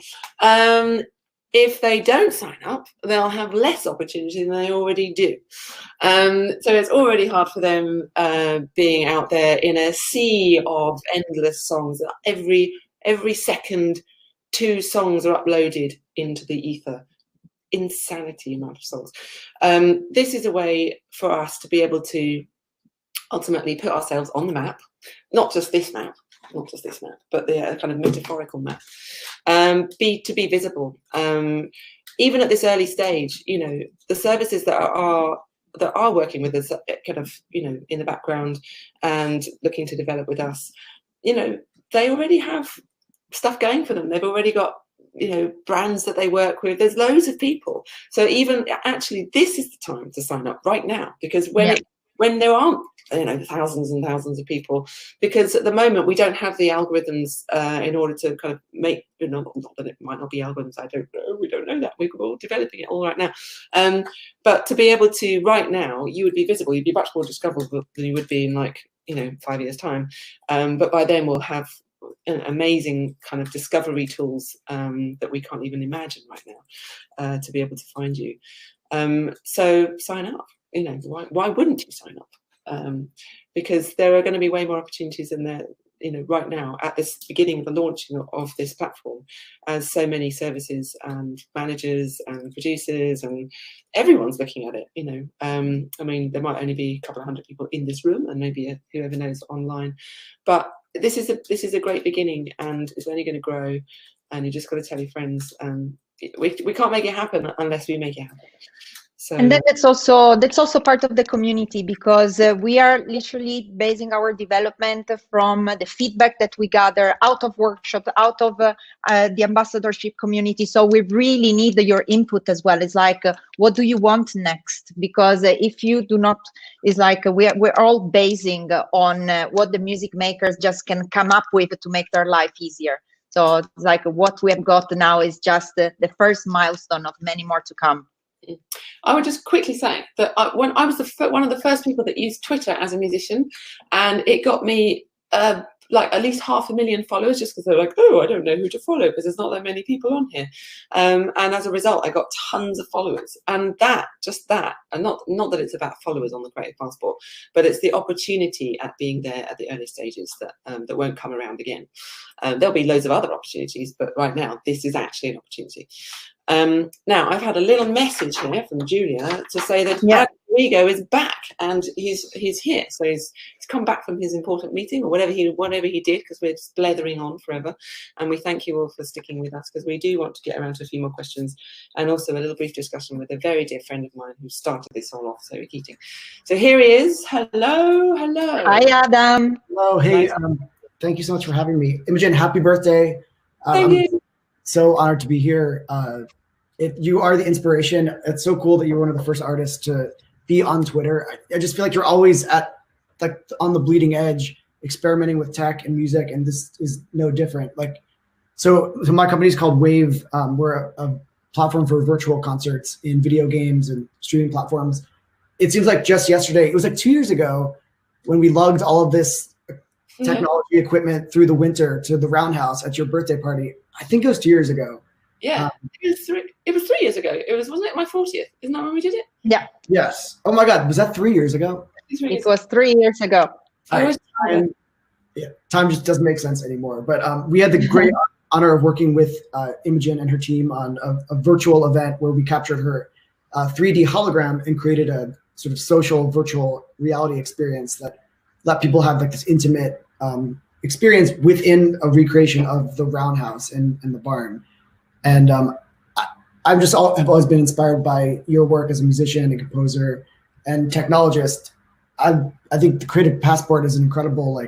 if they don't sign up, they'll have less opportunity than they already do. So it's already hard for them being out there in a sea of endless songs. Every second, 2 songs are uploaded into the ether. Insanity amount of songs. This is a way for us to be able to ultimately put ourselves on the map, not just this map, but the kind of metaphorical map, to be visible. Even at this early stage, the services that are working with us, kind of, in the background and looking to develop with us, they already have stuff going for them. They've already got, brands that they work with. There's loads of people. So even actually, this is the time to sign up right now, because when there aren't thousands and thousands of people, because at the moment we don't have the algorithms in order to kind of make, not that it might not be algorithms, I don't know, we don't know that, we're all developing it all right now, but to be able to, right now, you would be visible, you'd be much more discoverable than you would be in 5 years time, but by then we'll have amazing kind of discovery tools that we can't even imagine right now to be able to find you. So sign up. Why wouldn't you sign up? Because there are going to be way more opportunities in there, right now at this beginning of the launching of this platform, as so many services and managers and producers and everyone's looking at it. I mean, there might only be a couple of hundred people in this room, and maybe whoever knows online, but this is a great beginning, and it's only going to grow. And you just got to tell your friends. We can't make it happen unless we make it happen. So. And that's also part of the community, because we are literally basing our development from the feedback that we gather out of workshop, out of the ambassadorship community. So we really need your input as well. It's like, what do you want next? Because if you do not, it's like we're all basing on what the music makers just can come up with to make their life easier. So it's like what we have got now is just the first milestone of many more to come. I would just quickly say that when I was one of the first people that used Twitter as a musician, and it got me like at least 500,000 followers, just because they're like, oh, I don't know who to follow because there's not that many people on here. And as a result, I got tons of followers. And just that, and not that it's about followers on the Creative Passport, but it's the opportunity at being there at the early stages that won't come around again. There'll be loads of other opportunities, but right now, this is actually an opportunity. Now, I've had a little message here from Julia to say that Rodrigo is back, and he's here. So he's come back from his important meeting, or whatever he did, because we're just blethering on forever. And we thank you all for sticking with us, because we do want to get around to a few more questions, and also a little brief discussion with a very dear friend of mine who started this all off, Zoe Keating. So here he is. Hello. Hi, Adam. Hello. Hey, thank you so much for having me. Imogen, happy birthday. Thank you. So honored to be here. You are the inspiration. It's so cool that you're one of the first artists to be on Twitter. I just feel like you're always on the bleeding edge, experimenting with tech and music, and this is no different. So my company is called Wave. We're a platform for virtual concerts in video games and streaming platforms. It seems like just yesterday, it was like 2 years ago, when we lugged all of this technology equipment through the winter to the Roundhouse at your birthday party. I think it was 2 years ago. Yeah, it was 3 years ago. Wasn't it my 40th? Isn't that when we did it? Yeah. Yes. Oh my God, was that 3 years ago? It was 3 years ago. Time just doesn't make sense anymore. But we had the great honor of working with Imogen and her team on a virtual event where we captured her 3D hologram and created a sort of social virtual reality experience that let people have this intimate experience within a recreation of the Roundhouse and the barn. And I've always been inspired by your work as a musician and composer and technologist. I think the Creative Passport is an incredible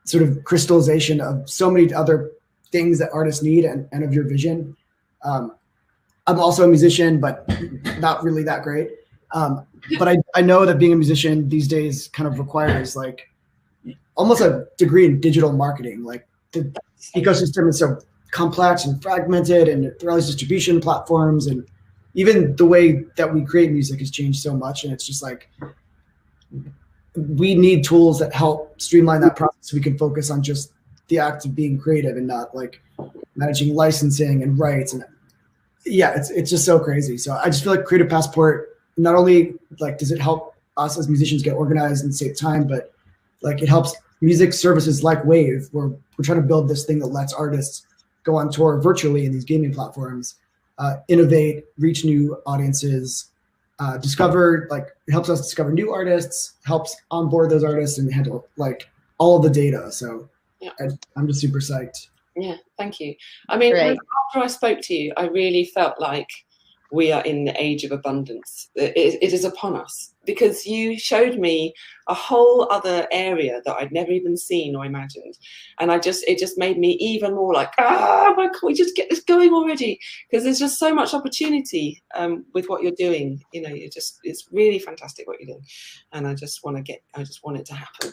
sort of crystallization of so many other things that artists need and of your vision. I'm also a musician, but not really that great. But I know that being a musician these days kind of requires almost a degree in digital marketing. The ecosystem is so complex and fragmented, and there are all these distribution platforms, and even the way that we create music has changed so much. And it's just we need tools that help streamline that process so we can focus on just the act of being creative and not managing licensing and rights. And it's just so crazy. So I just feel like Creative Passport, not only does it help us as musicians get organized and save time, but it helps music services like Wave, where we're trying to build this thing that lets artists go on tour virtually in these gaming platforms, innovate, reach new audiences, discover, it helps us discover new artists, helps onboard those artists and handle all of the data. So I'm just super psyched. Yeah, thank you. I mean, after I spoke to you, I really felt like we are in the age of abundance. It is upon us, because you showed me a whole other area that I'd never even seen or imagined. And it just made me even more like, why can't we just get this going already? Because there's just so much opportunity with what you're doing. You know, it's really fantastic what you're doing. And I just want it to happen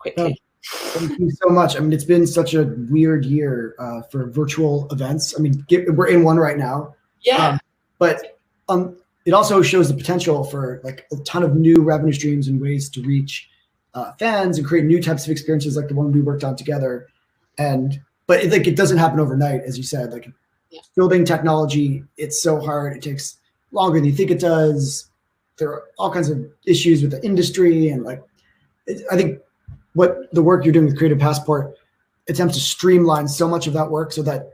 quickly. Thank you so much. I mean, it's been such a weird year for virtual events. I mean, we're in one right now. Yeah. But it also shows the potential for like a ton of new revenue streams and ways to reach fans and create new types of experiences like the one we worked on together. But it doesn't happen overnight, as you said. Like building technology, it's so hard. It takes longer than you think it does. There are all kinds of issues with the industry, and I think what the work you're doing with Creative Passport attempts to streamline so much of that work, so that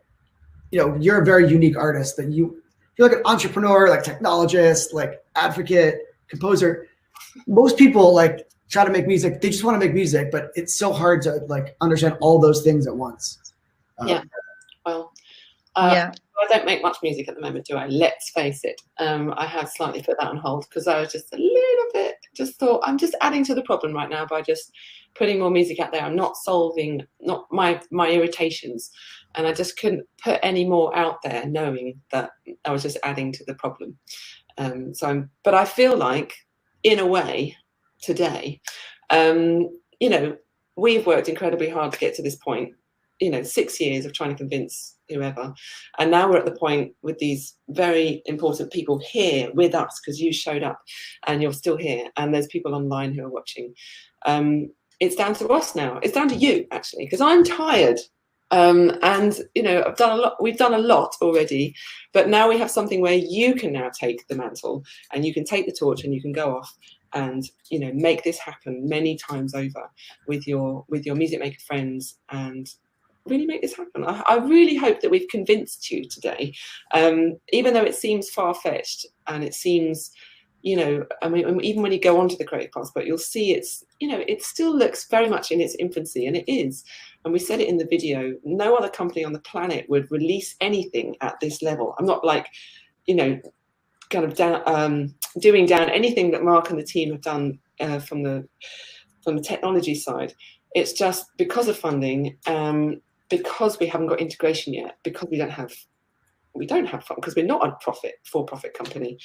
you're a very unique artist, that you're like an entrepreneur, like technologist, like advocate, composer. Most people try to make music. They just want to make music, but it's so hard to understand all those things at once. Well, I don't make much music at the moment, do I? Let's face it. I have slightly put that on hold because I was just a little bit, thought I'm just adding to the problem right now by just putting more music out there. I'm not solving my irritations. And I just couldn't put any more out there, knowing that I was just adding to the problem. But I feel like, in a way, today, we've worked incredibly hard to get to this point. 6 years of trying to convince whoever, and now we're at the point with these very important people here with us, because you showed up, and you're still here, and there's people online who are watching. It's down to us now. It's down to you, actually, because I'm tired. And I've done a lot. We've done a lot already, but now we have something where you can now take the mantle, and you can take the torch, and you can go off and make this happen many times over with your music maker friends, and really make this happen. I really hope that we've convinced you today, even though it seems far-fetched, and it seems, I mean, even when you go onto the Creative Passport, you'll see it still looks very much in its infancy, and it is. And we said it in the video, no other company on the planet would release anything at this level. I'm not kind of doing down anything that Mark and the team have done from the technology side. It's just because of funding, because we haven't got integration yet, because we don't have fun, because we're not a for-profit company.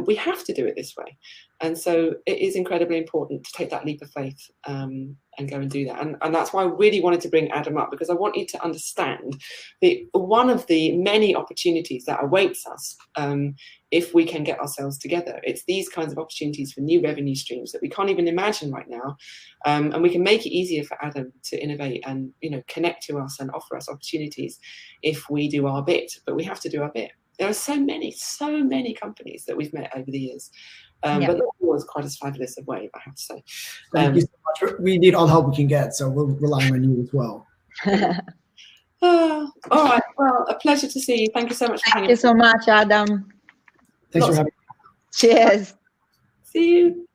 We have to do it this way. And so it is incredibly important to take that leap of faith and go and do that. And that's why I really wanted to bring Adam up, because I want you to understand one of the many opportunities that awaits us if we can get ourselves together. It's these kinds of opportunities for new revenue streams that we can't even imagine right now. And we can make it easier for Adam to innovate and connect to us and offer us opportunities if we do our bit. But we have to do our bit. There are so many companies that we've met over the years. But not always quite as fabulous a way, I have to say. Thank you so much. We need all the help we can get, so we're relying on you as well. All right. Well, a pleasure to see you. Thank you so much for Thank you so much, Adam. Thanks for having me. Cheers. See you.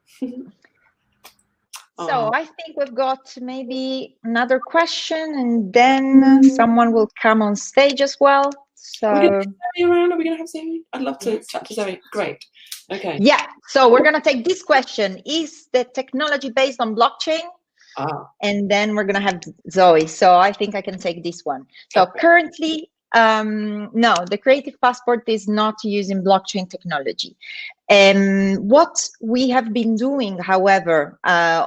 So I think we've got maybe another question, and then someone will come on stage as well. So Are we going to have Zoe around? Are we going to have Zoe? I'd love to chat to Zoe. Great. Okay. Yeah. So we're going to take this question. Is the technology based on blockchain? And then we're going to have Zoe. So I think I can take this one. So currently, no, the Creative Passport is not using blockchain technology. What we have been doing, however,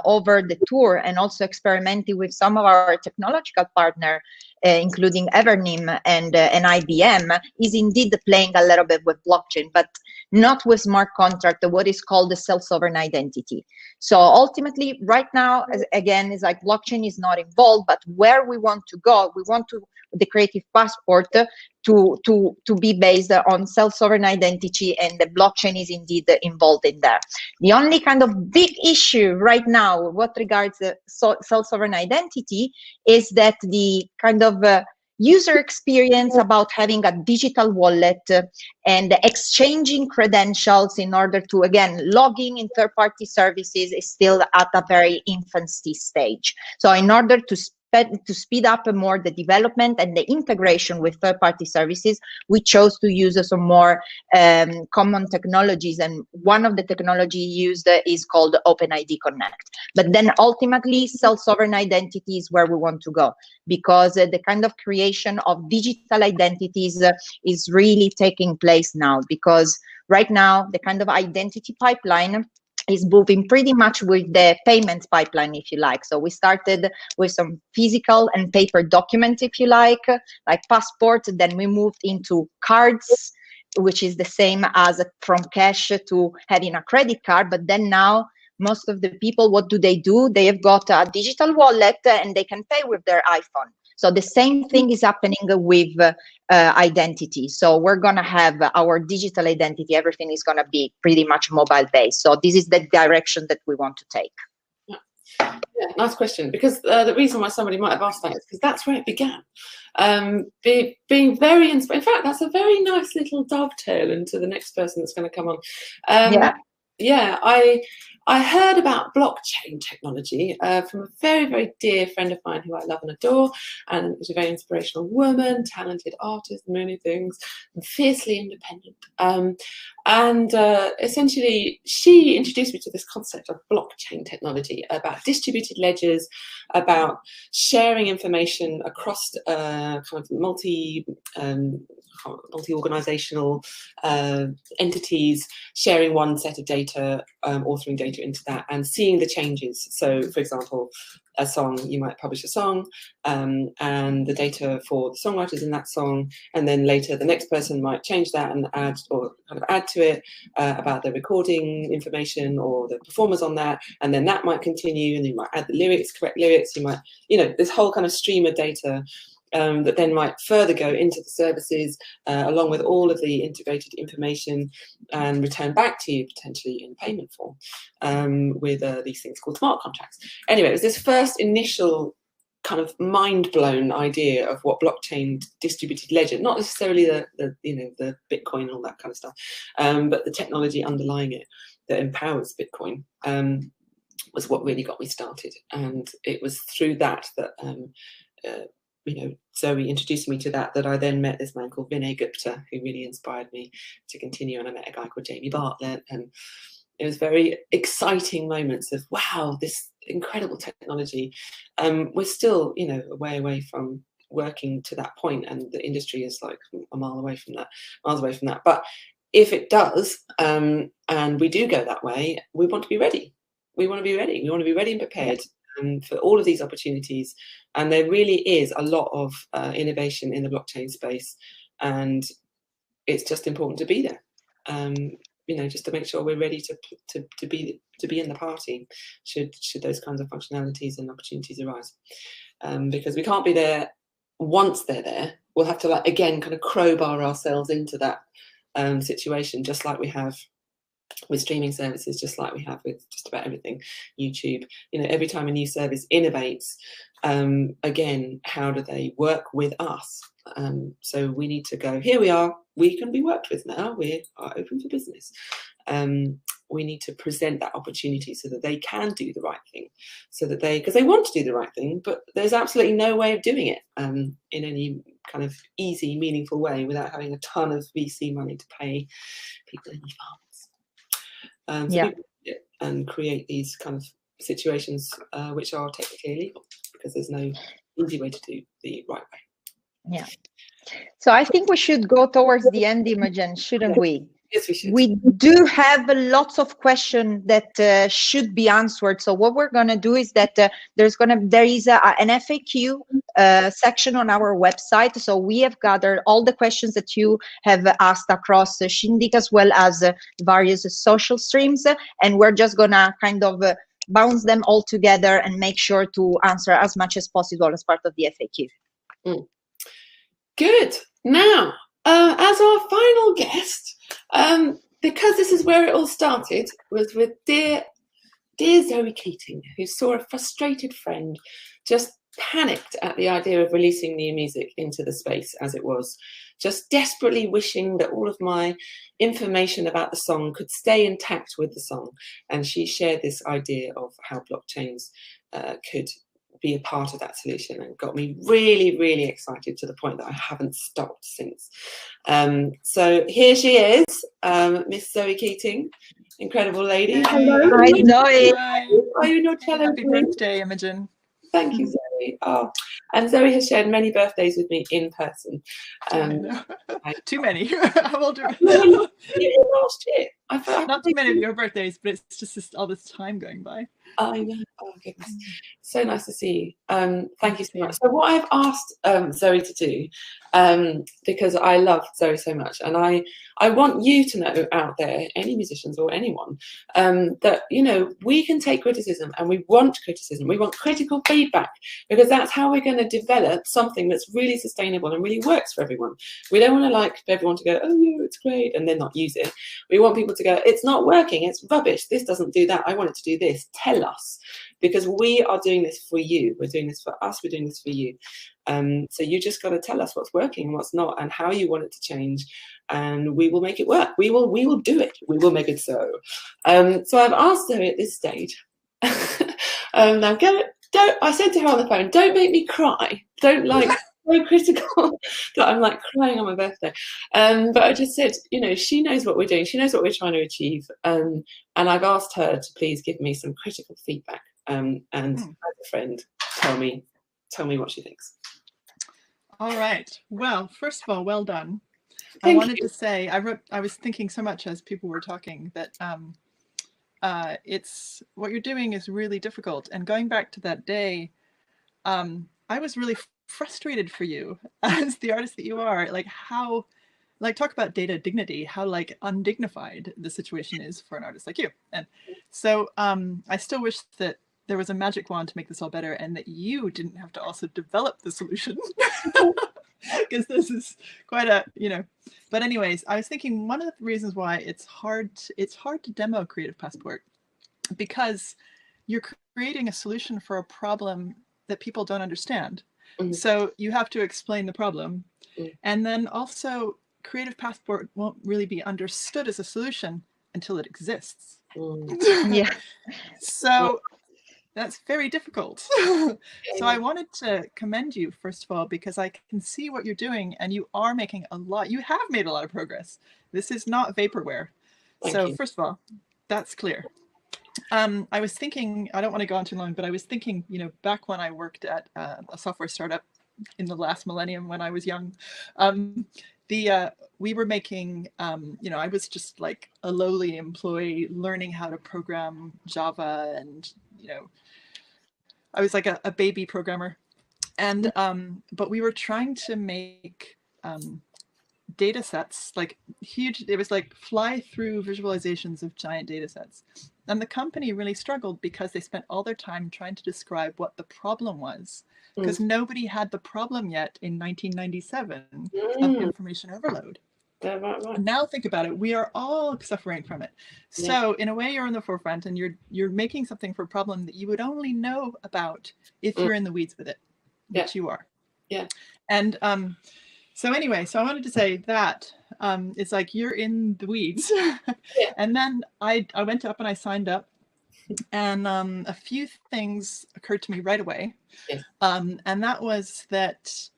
over the tour, and also experimenting with some of our technological partners, including Evernim and IBM, is indeed playing a little bit with blockchain, but not with smart contract, what is called the self-sovereign identity. So ultimately, right now, again, it's like blockchain is not involved, but where we want to go, we want to the Creative Passport to be based on self-sovereign identity, and the blockchain is indeed involved in that. The only kind of big issue right now what regards the self-sovereign identity is that the kind of user experience about having a digital wallet and exchanging credentials in order to, again, logging in third-party services is still at a very infancy stage. So in order to speed up more the development and the integration with third-party services, we chose to use some more common technologies, and one of the technology used is called OpenID Connect. But then ultimately, self-sovereign identity is where we want to go, because the kind of creation of digital identities is really taking place now, because right now the kind of identity pipeline is moving pretty much with the payments pipeline, if you like. So we started with some physical and paper documents, if you like passport. Then we moved into cards, which is the same as from cash to having a credit card. But then now most of the people, what do? They have got a digital wallet and they can pay with their iPhone. So the same thing is happening with identity. So we're going to have our digital identity. Everything is going to be pretty much mobile based. So this is the direction that we want to take. Yeah, nice question. Because the reason why somebody might have asked that is because that's where it began. Being very inspired. In fact, that's a very nice little dovetail into the next person that's going to come on. Yeah, I heard about blockchain technology from a very, very dear friend of mine who I love and adore, and is a very inspirational woman, talented artist, many things, and fiercely independent. Essentially, she introduced me to this concept of blockchain technology, about distributed ledgers, about sharing information across kind of multi-organizational entities, sharing one set of data, authoring data into that, and seeing the changes. So, for example, a song, you might publish a song, and the data for the songwriters in that song, and then later the next person might change that and add to it about the recording information or the performers on that, and then that might continue, and you might add the lyrics, correct lyrics, you might, this whole kind of stream of data that then might further go into the services along with all of the integrated information and return back to you potentially in payment form with these things called smart contracts. Anyway, it was this first initial kind of mind-blown idea of what blockchain distributed ledger, not necessarily the Bitcoin and all that kind of stuff, but the technology underlying it that empowers Bitcoin was what really got me started. And it was through that Zoe introduced me to that I then met this man called Vinay Gupta, who really inspired me to continue, and I met a guy called Jamie Bartlett, and it was very exciting moments of, wow, this incredible technology. We're still, a way away from working to that point, and the industry is like miles away from that. But if it does, and we do go that way, we want to be ready. We want to be ready and prepared for all of these opportunities. And there really is a lot of innovation in the blockchain space, and it's just important to be there. Just to make sure we're ready to be in the party should those kinds of functionalities and opportunities arise. Because we can't be there once they're there. We'll have to again kind of crowbar ourselves into that situation, just like we have with streaming services, just like we have with just about everything. YouTube, every time a new service innovates, again, how do they work with us? So we need to go, here we are, we can be worked with now, we are open for business. We need to present that opportunity so that they can do the right thing, because they want to do the right thing, but there's absolutely no way of doing it in any kind of easy, meaningful way without having a ton of VC money to pay people in advance. And create these kind of situations which are technically illegal, because there's no easy way to do the right way. Yeah. So I think we should go towards the end, Imogen, shouldn't we? Yes, we should. We do have lots of questions that should be answered. So what we're going to do is that there is an FAQ section on our website. So we have gathered all the questions that you have asked across Shindig as well as various social streams, and we're just going to kind of bounce them all together and make sure to answer as much as possible as part of the FAQ. Good. Now, as our final guest, because this is where it all started, was with dear Zoe Keating, who saw a frustrated friend just panicked at the idea of releasing new music into the space as it was, just desperately wishing that all of my information about the song could stay intact with the song. And she shared this idea of how blockchains could be a part of that solution, and got me really, really excited to the point that I haven't stopped since. So here she is, Miss Zoe Keating, incredible lady. Hello. Hi, Zoe. Are you not telling Happy birthday, Imogen. Thank you, Zoe. Oh, and Zoe has shared many birthdays with me in person. Too many. How old are last year? Not too many of your birthdays, but it's just all this time going by. I know. Oh goodness, so nice to see you. Thank you so much. So what I've asked Zoe to do, because I love Zoe so much, and I want you to know out there, any musicians or anyone, that we can take criticism, and we want criticism. We want critical feedback, because that's how we're going to develop something that's really sustainable and really works for everyone. We don't want to everyone to go, oh yeah, it's great, and then not use it. We want people to go, it's not working, it's rubbish, this doesn't do that, I want it to do this. Tell us, because we are doing this for you. We're doing this for us, we're doing this for you. So you just got to tell us what's working and what's not, and how you want it to change, and we will make it work. We will do it. We will make it so. So I've asked Zoe at this stage. Now I said to her on the phone, don't make me cry. Don't so critical that I'm crying on my birthday. But I just said, she knows what we're doing. She knows what we're trying to achieve. And I've asked her to please give me some critical feedback. And as a friend, tell me what she thinks. All right. Well, first of all, well done. Thank I wanted you. to say, I was thinking so much as people were talking that it's what you're doing is really difficult. And going back to that day, I was really frustrated for you as the artist that you are. Talk about data dignity, how undignified the situation is for an artist like you. And so I still wish that there was a magic wand to make this all better, and that you didn't have to also develop the solution, because this is quite a, but anyways, I was thinking one of the reasons why it's hard to demo Creative Passport, because you're creating a solution for a problem that people don't understand. So you have to explain the problem, and then also Creative Passport won't really be understood as a solution until it exists. Yeah. So that's very difficult. So I wanted to commend you, first of all, because I can see what you're doing, and you are making you have made a lot of progress. This is not vaporware. Thank you. First of all, that's clear. I was thinking, I don't want to go on too long, but I was thinking, back when I worked at a software startup in the last millennium when I was young, we were making, I was just like a lowly employee learning how to program Java, and, I was like a baby programmer. And, but we were trying to make data sets, huge, it was like fly through visualizations of giant data sets. And the company really struggled because they spent all their time trying to describe what the problem was, because nobody had the problem yet in 1997 of information overload. Yeah, right. Now think about it, we are all suffering from it. So in a way, you're on the forefront, and you're making something for a problem that you would only know about if you're in the weeds with it, which you are. Yeah. And so anyway, so I wanted to say that it's like you're in the weeds. And then I went up and I signed up, and a few things occurred to me right away. And that was that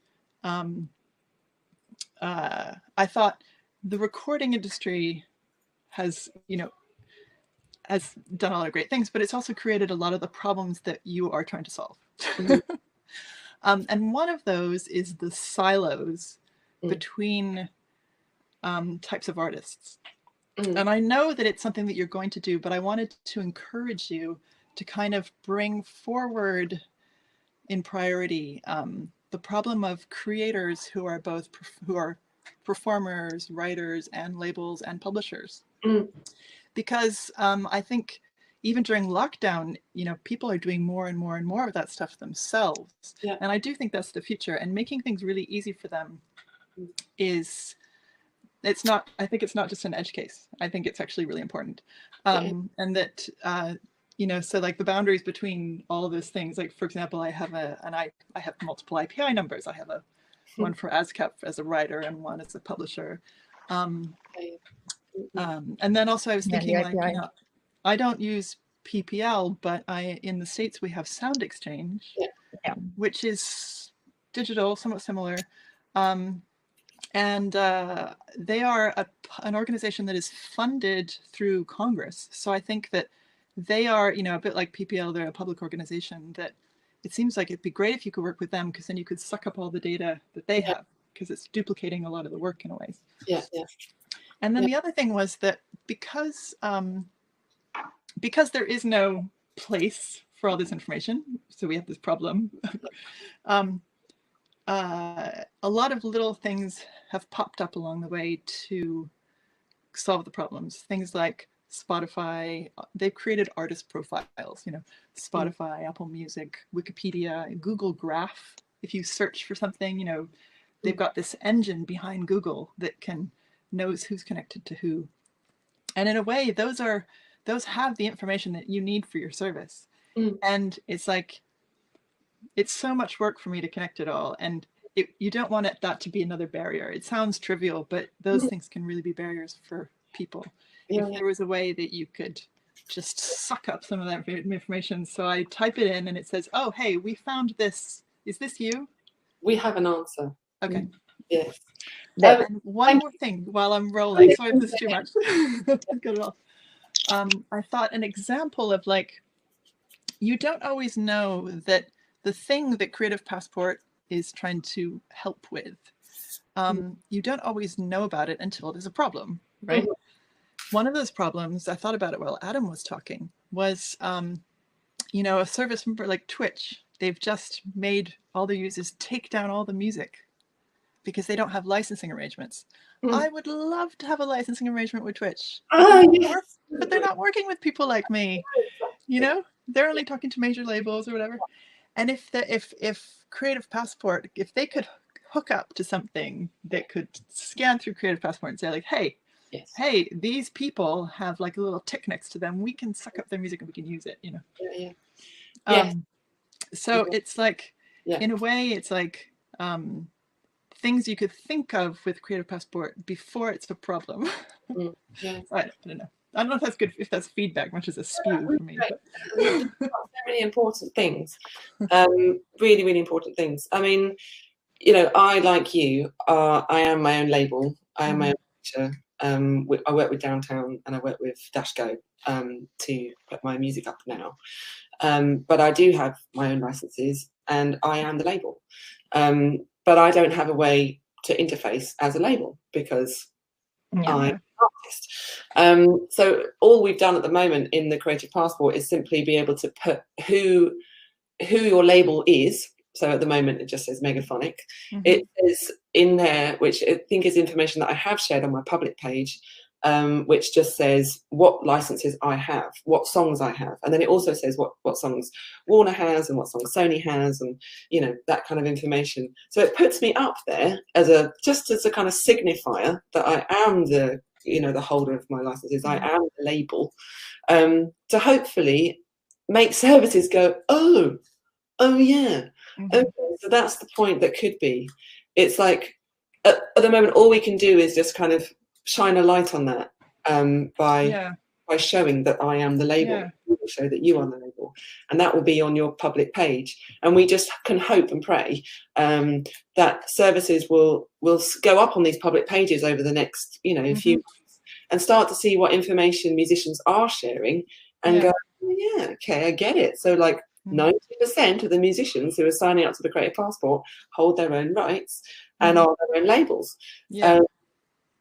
I thought the recording industry has done a lot of great things, but it's also created a lot of the problems that you are trying to solve. And one of those is the silos between types of artists. And I know that it's something that you're going to do, but I wanted to encourage you to kind of bring forward in priority the problem of creators who are performers, writers, and labels and publishers. Because I think even during lockdown, people are doing more and more and more of that stuff themselves. And I do think that's the future, and making things really easy for them I think it's not just an edge case. I think it's actually really important. And that, so like the boundaries between all of those things, like for example, I have multiple API numbers. I have one for ASCAP as a writer and one as a publisher. And then also I was thinking I don't use PPL, but in the States we have Sound Exchange. which is digital, somewhat similar. And they are an organization that is funded through Congress. So I think that they are, a bit like PPL, they're a public organization that it seems like it'd be great if you could work with them, because then you could suck up all the data that they have, because it's duplicating a lot of the work in a way. Yeah. And then the other thing was that because there is no place for all this information, so we have this problem. A lot of little things have popped up along the way to solve the problems. Things like Spotify, they've created artist profiles, Spotify, Apple Music, Wikipedia, Google Graph. If you search for something, they've got this engine behind Google that knows who's connected to who. And in a way, those have the information that you need for your service. And it's like, it's so much work for me to connect it all. And you don't want that to be another barrier. It sounds trivial, but those things can really be barriers for people. If there was a way that you could just suck up some of that information. So I type it in and it says, oh, hey, we found this. Is this you? We have an answer. Okay. Yes. And one more thing while I'm rolling. Sorry if this is too much. Got it off. I thought an example of you don't always know that the thing that Creative Passport is trying to help with, you don't always know about it until there's a problem, right? One of those problems, I thought about it while Adam was talking, was, a service like Twitch. They've just made all their users take down all the music because they don't have licensing arrangements. I would love to have a licensing arrangement with Twitch, but they're not working with people like me. They're only talking to major labels or whatever. And if Creative Passport, if they could hook up to something that could scan through Creative Passport and say like, hey, these people have like a little tick next to them, we can suck up their music and we can use it, So it's like, in a way, it's like things you could think of with Creative Passport before it's a problem. I don't know. I don't know if that's good, if that's feedback, much as a spew for me. But. Really important things. Really, really important things. I mean, I, like you, I am my own label. I am my own teacher. I work with Downtown and I work with Dash Go to put my music up now. But I do have my own licenses and I am the label. But I don't have a way to interface as a label because I'm an artist. So all we've done at the moment in the Creative Passport is simply be able to put who your label is. So at the moment it just says Megaphonic. It says in there, which I think is information that I have shared on my public page, which just says what licenses I have, what songs I have, and then it also says what songs Warner has and what songs Sony has, and that kind of information. So it puts me up there as a kind of signifier that I am the the holder of my licenses. I am the label, to hopefully make services go, oh yeah. Okay, so that's the point that could be. It's like at the moment all we can do is just kind of shine a light on that by showing that I am the label. We will show that you are the label, and that will be on your public page. And we just can hope and pray that services will go up on these public pages over the next few months and start to see what information musicians are sharing and go, oh, yeah, okay, I get it. So like 90% of the musicians who are signing up to the Creative Passport hold their own rights and are their own labels.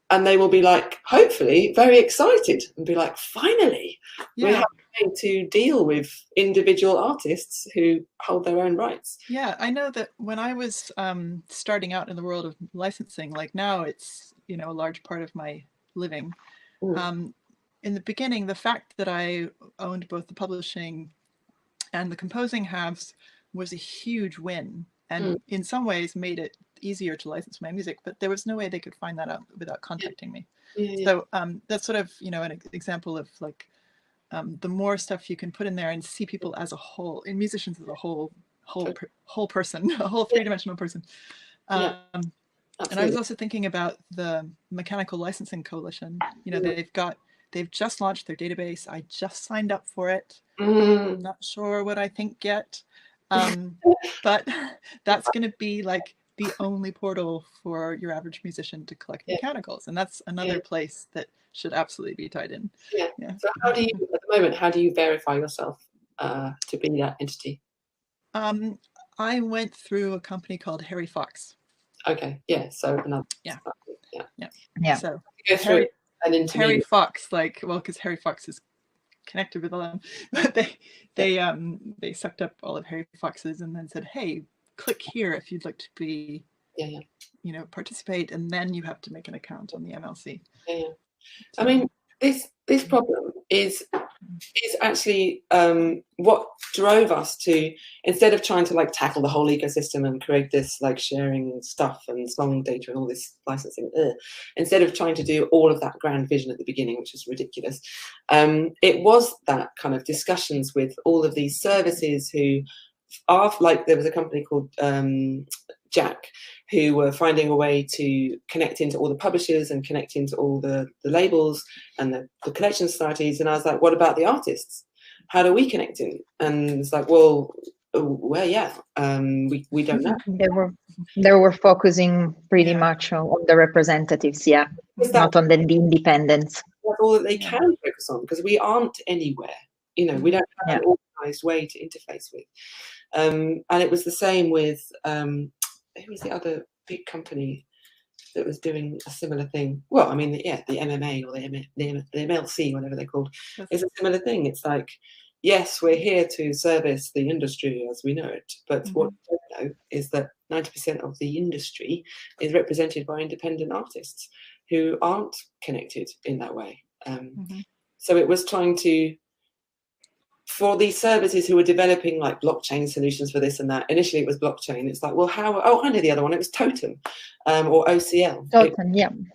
And they will be like, hopefully, very excited and be like, finally, we have a way to deal with individual artists who hold their own rights. Yeah, I know that when I was starting out in the world of licensing, like now it's, a large part of my living. In the beginning, the fact that I owned both the publishing and the composing halves was a huge win, and in some ways made it easier to license my music, but there was no way they could find that out without contacting me. So that's sort of an example of like the more stuff you can put in there and see people as a whole, in musicians as a whole person, a whole three-dimensional person. And I was also thinking about the Mechanical Licensing Coalition. They've just launched their database. I just signed up for it. I'm not sure what I think yet. But that's going to be like the only portal for your average musician to collect mechanicals, and that's another place that should absolutely be tied in. Yeah. So how do you, at the moment, how do you verify yourself to be that entity? I went through a company called Harry Fox. Okay. Yeah. So another. Yeah. So So go through Harry Fox, like, well, because Harry Fox is connected with them, but they sucked up all of Harry Fox's and then said, hey, click here if you'd like to be, you know, participate, and then you have to make an account on the MLC. Yeah. I mean, this problem is actually what drove us to, instead of trying to like tackle the whole ecosystem and create this like sharing stuff and song data and all this licensing, instead of trying to do all of that grand vision at the beginning, which is ridiculous, it was that kind of discussions with all of these services who are like, there was a company called Jack, who were finding a way to connect into all the publishers and connect into all the labels and the collection societies. And I was like, what about the artists? How do we connect in? And it's like, well, yeah, we don't know. They were focusing pretty much on the representatives, not on the independents. That's all that they can focus on, because we aren't anywhere. You know, we don't have an organized way to interface with. And it was the same with who was the other big company that was doing a similar thing? Well, I mean, the MMA or the MLC, whatever they're called, is a similar thing. It's like, yes, we're here to service the industry as we know it, but what we don't know is that 90% of the industry is represented by independent artists who aren't connected in that way. So it was trying to, for these services who were developing like blockchain solutions for this and that. Initially it was blockchain. It's like, well, how? Oh, I know the other one. It was Totem or OCL. Totem,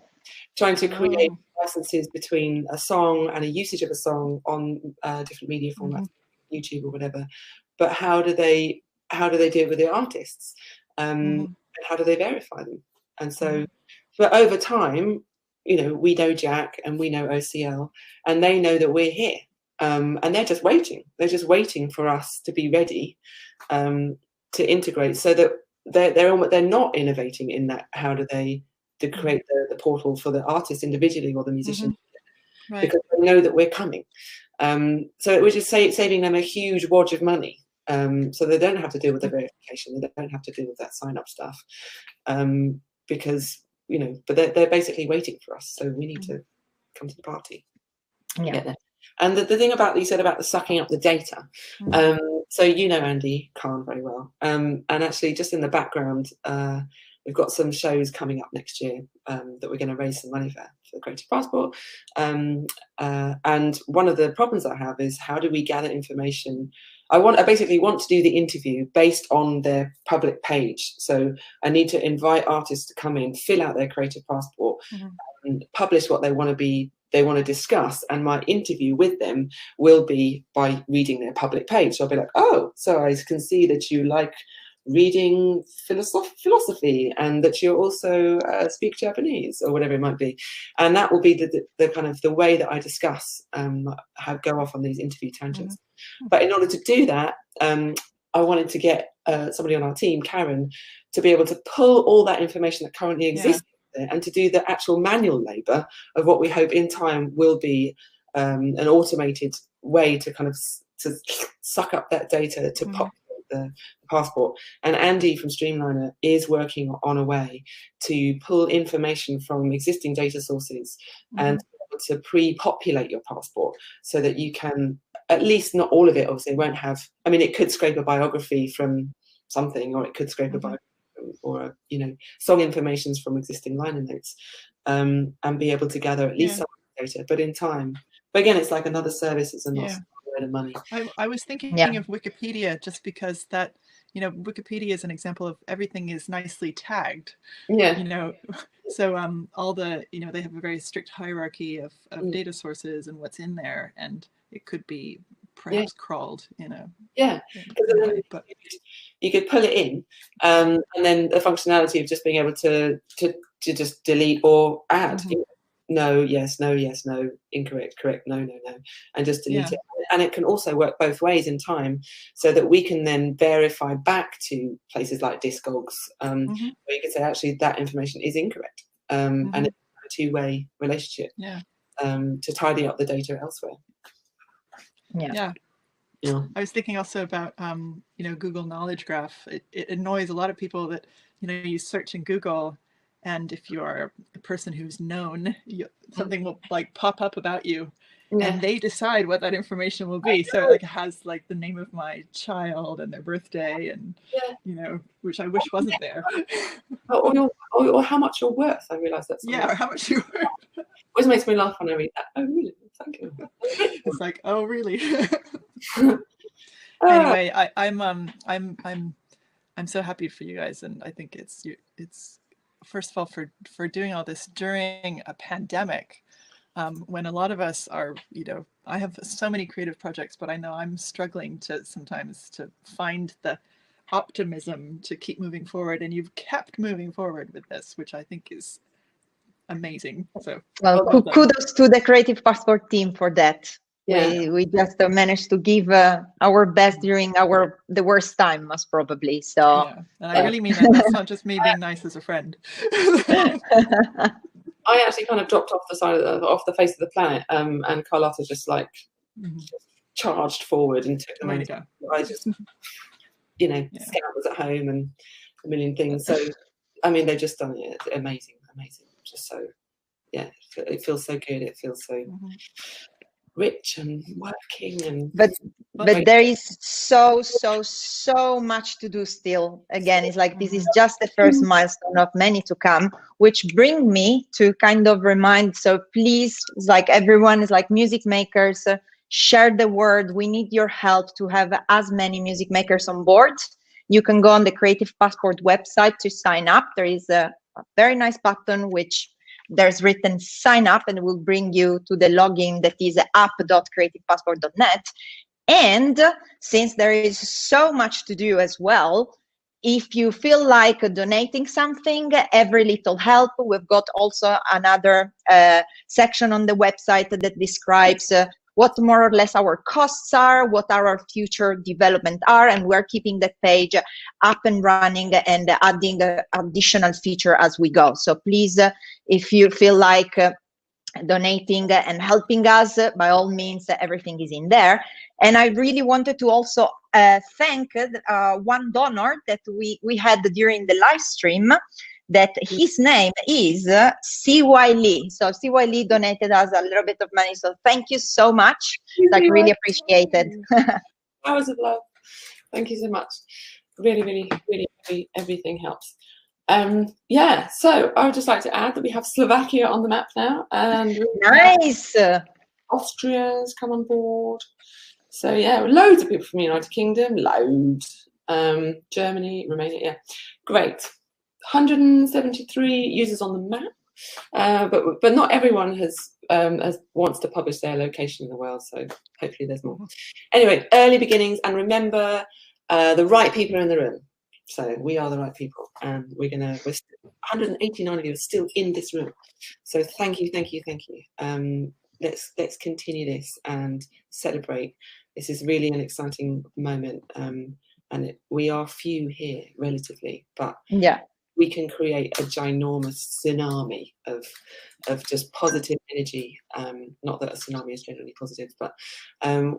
Trying to create licenses between a song and a usage of a song on different media formats, YouTube or whatever. But how do they deal with the artists? And how do they verify them? And so, but over time, you know, we know Jack and we know OCL, and they know that we're here. And they're just waiting. They're just waiting for us to be ready to integrate, so that they're not innovating in that. How do they create the portal for the artist individually or the musician, because they know that we're coming. So it was just saving them a huge wodge of money. So they don't have to deal with the verification. They don't have to deal with that sign-up stuff, because, you know, but they're basically waiting for us. So we need to come to the party. Get there. And the thing about, you said about the sucking up the data. So you know Andy Khan very well. And actually, just in the background, we've got some shows coming up next year that we're going to raise some money for the Creative Passport. And one of the problems I have is, how do we gather information? I basically want to do the interview based on their public page. So I need to invite artists to come in, fill out their Creative Passport, and publish what they want to discuss, and my interview with them will be by reading their public page. So I'll be like, oh, so I can see that you like reading philosophy and that you also speak Japanese or whatever it might be. And that will be the kind of the way that I discuss, go off on these interview tangents. But in order to do that, I wanted to get somebody on our team, Karen, to be able to pull all that information that currently exists and to do the actual manual labor of what we hope in time will be an automated way to kind of to suck up that data to populate the passport. And Andy from Streamliner is working on a way to pull information from existing data sources and to pre-populate your passport, so that you can, at least not all of it obviously won't have, I mean, it could scrape a biography from something, or it could scrape a biography or, you know, song informations from existing liner notes, and be able to gather at least some data, but in time. But again, it's like another service, it's a loss of money. I was thinking of Wikipedia, just because that, you know, Wikipedia is an example of everything is nicely tagged. You know, so all the, you know, they have a very strict hierarchy of data sources and what's in there, and it could be perhaps crawled in a way, but you could pull it in, and then the functionality of just being able to just delete or add. no, yes, no, yes, no, incorrect, correct, no, no, no, and just delete it. And it can also work both ways in time, so that we can then verify back to places like Discogs, where you can say, actually, that information is incorrect. And it's a two-way relationship to tidy up the data elsewhere. Yeah. I was thinking also about, Google Knowledge Graph. It annoys a lot of people that, you search in Google, and if you are a person who's known, something will like pop up about you, and they decide what that information will be. So it has like the name of my child and their birthday, and which I wish wasn't there. or how much you're worth. I realise that's or how much you're worth. Always makes me laugh when I read that. Oh really? Thank you. It's like, oh really? Anyway, I'm so happy for you guys, and I think it's first of all for doing all this during a pandemic, when a lot of us are, I have so many creative projects, but I know I'm struggling sometimes to find the optimism to keep moving forward, and you've kept moving forward with this, which I think is amazing. So well kudos to the Creative Passport team for that. We just managed to give our best during the worst time, most probably. So and I really mean that. That's not just me being nice as a friend. I actually kind of dropped off the face of the planet, and Carlotta just like charged forward and took them. I just, Scout was at home and a million things. So, I mean, they've just done it. Amazing. Just so, it feels so good. It feels so rich and working, and but there is so much to do still. Again, it's like this is just the first milestone of many to come, which bring me to kind of remind, so please, it's like everyone is like music makers, share the word. We need your help to have as many music makers on board. You can go on the Creative Passport website to sign up. There is a very nice button which there's written sign up, and it will bring you to the login that is app.creativepassport.net. And since there is so much to do as well, if you feel like donating something, every little help, we've got also another section on the website that describes what more or less our costs are, what our future development are, and we're keeping the page up and running and adding additional feature as we go. So please, if you feel like donating and helping us, by all means, everything is in there. And I really wanted to also thank one donor that we had during the live stream, that his name is C.Y. Lee. So C.Y. Lee donated us a little bit of money. So thank you so much. Like really appreciated. Hours of love. Thank you so much. Really, everything helps. So I would just like to add that we have Slovakia on the map now, and nice. Austria's come on board. So loads of people from the United Kingdom, loads. Germany, Romania, great. 173 users on the map, but not everyone wants to publish their location in the world, so hopefully there's more. Anyway, early beginnings, and remember, the right people are in the room. So we are the right people, and we're 189 of you are still in this room. So thank you. Let's continue this and celebrate. This is really an exciting moment, and we are few here relatively, but we can create a ginormous tsunami of just positive energy. Not that a tsunami is generally positive, but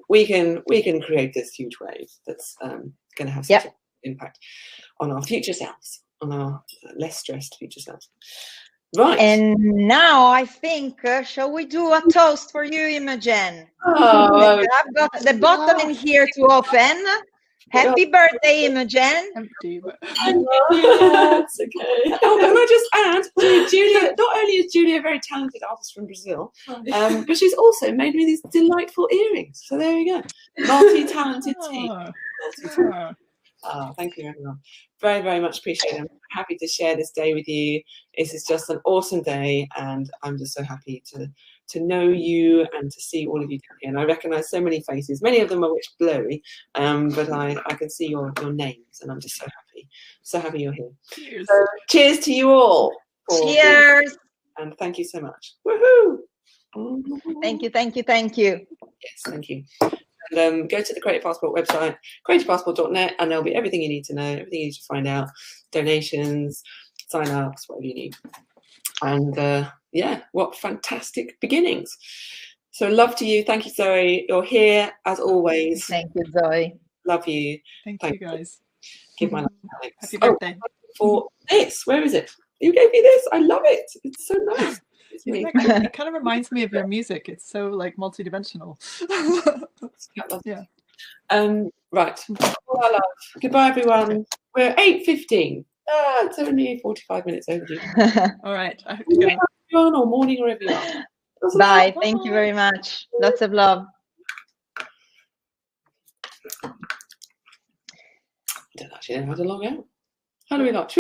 we can create this huge wave that's going to have such an impact on our future selves, on our less stressed future selves. Right. And now I think, shall we do a toast for you, Imogen? Oh, I've got the bottle in here to open. Happy birthday, Imogen. That's okay. Oh, can I just add, Julia, not only is Julia a very talented artist from Brazil, but she's also made me these delightful earrings. So there you go. Multi-talented team. Thank you, everyone. Very, very much appreciated. I'm happy to share this day with you. This is just an awesome day, and I'm just so happy to know you and to see all of you here. And I recognise so many faces. Many of them are blurry, but I can see your names, and I'm just so happy you're here. Cheers. So, cheers to you all. Cheers. And thank you so much. Woohoo! Thank you, thank you, thank you. Yes, thank you. And go to the Creative Passport website, creativepassport.net, and there'll be everything you need to know, everything you need to find out, donations, sign-ups, whatever you need. And yeah, what fantastic beginnings. So love to you. Thank you, Zoe. You're here as always. Thank you, Zoe. Love you. Thank you, guys. Give my love. Happy birthday. For this, where is it? You gave me this. I love it. It's so nice. It kind of reminds me of your music. It's so like multidimensional. Yeah. Right. All our love. Goodbye, everyone. We're 8:15. It's only 45 minutes overdue. All right. I have to go. Everyone, or morning, wherever you are. Bye. Thank you very much. Lots of love. I don't actually know how to log out. How do we not?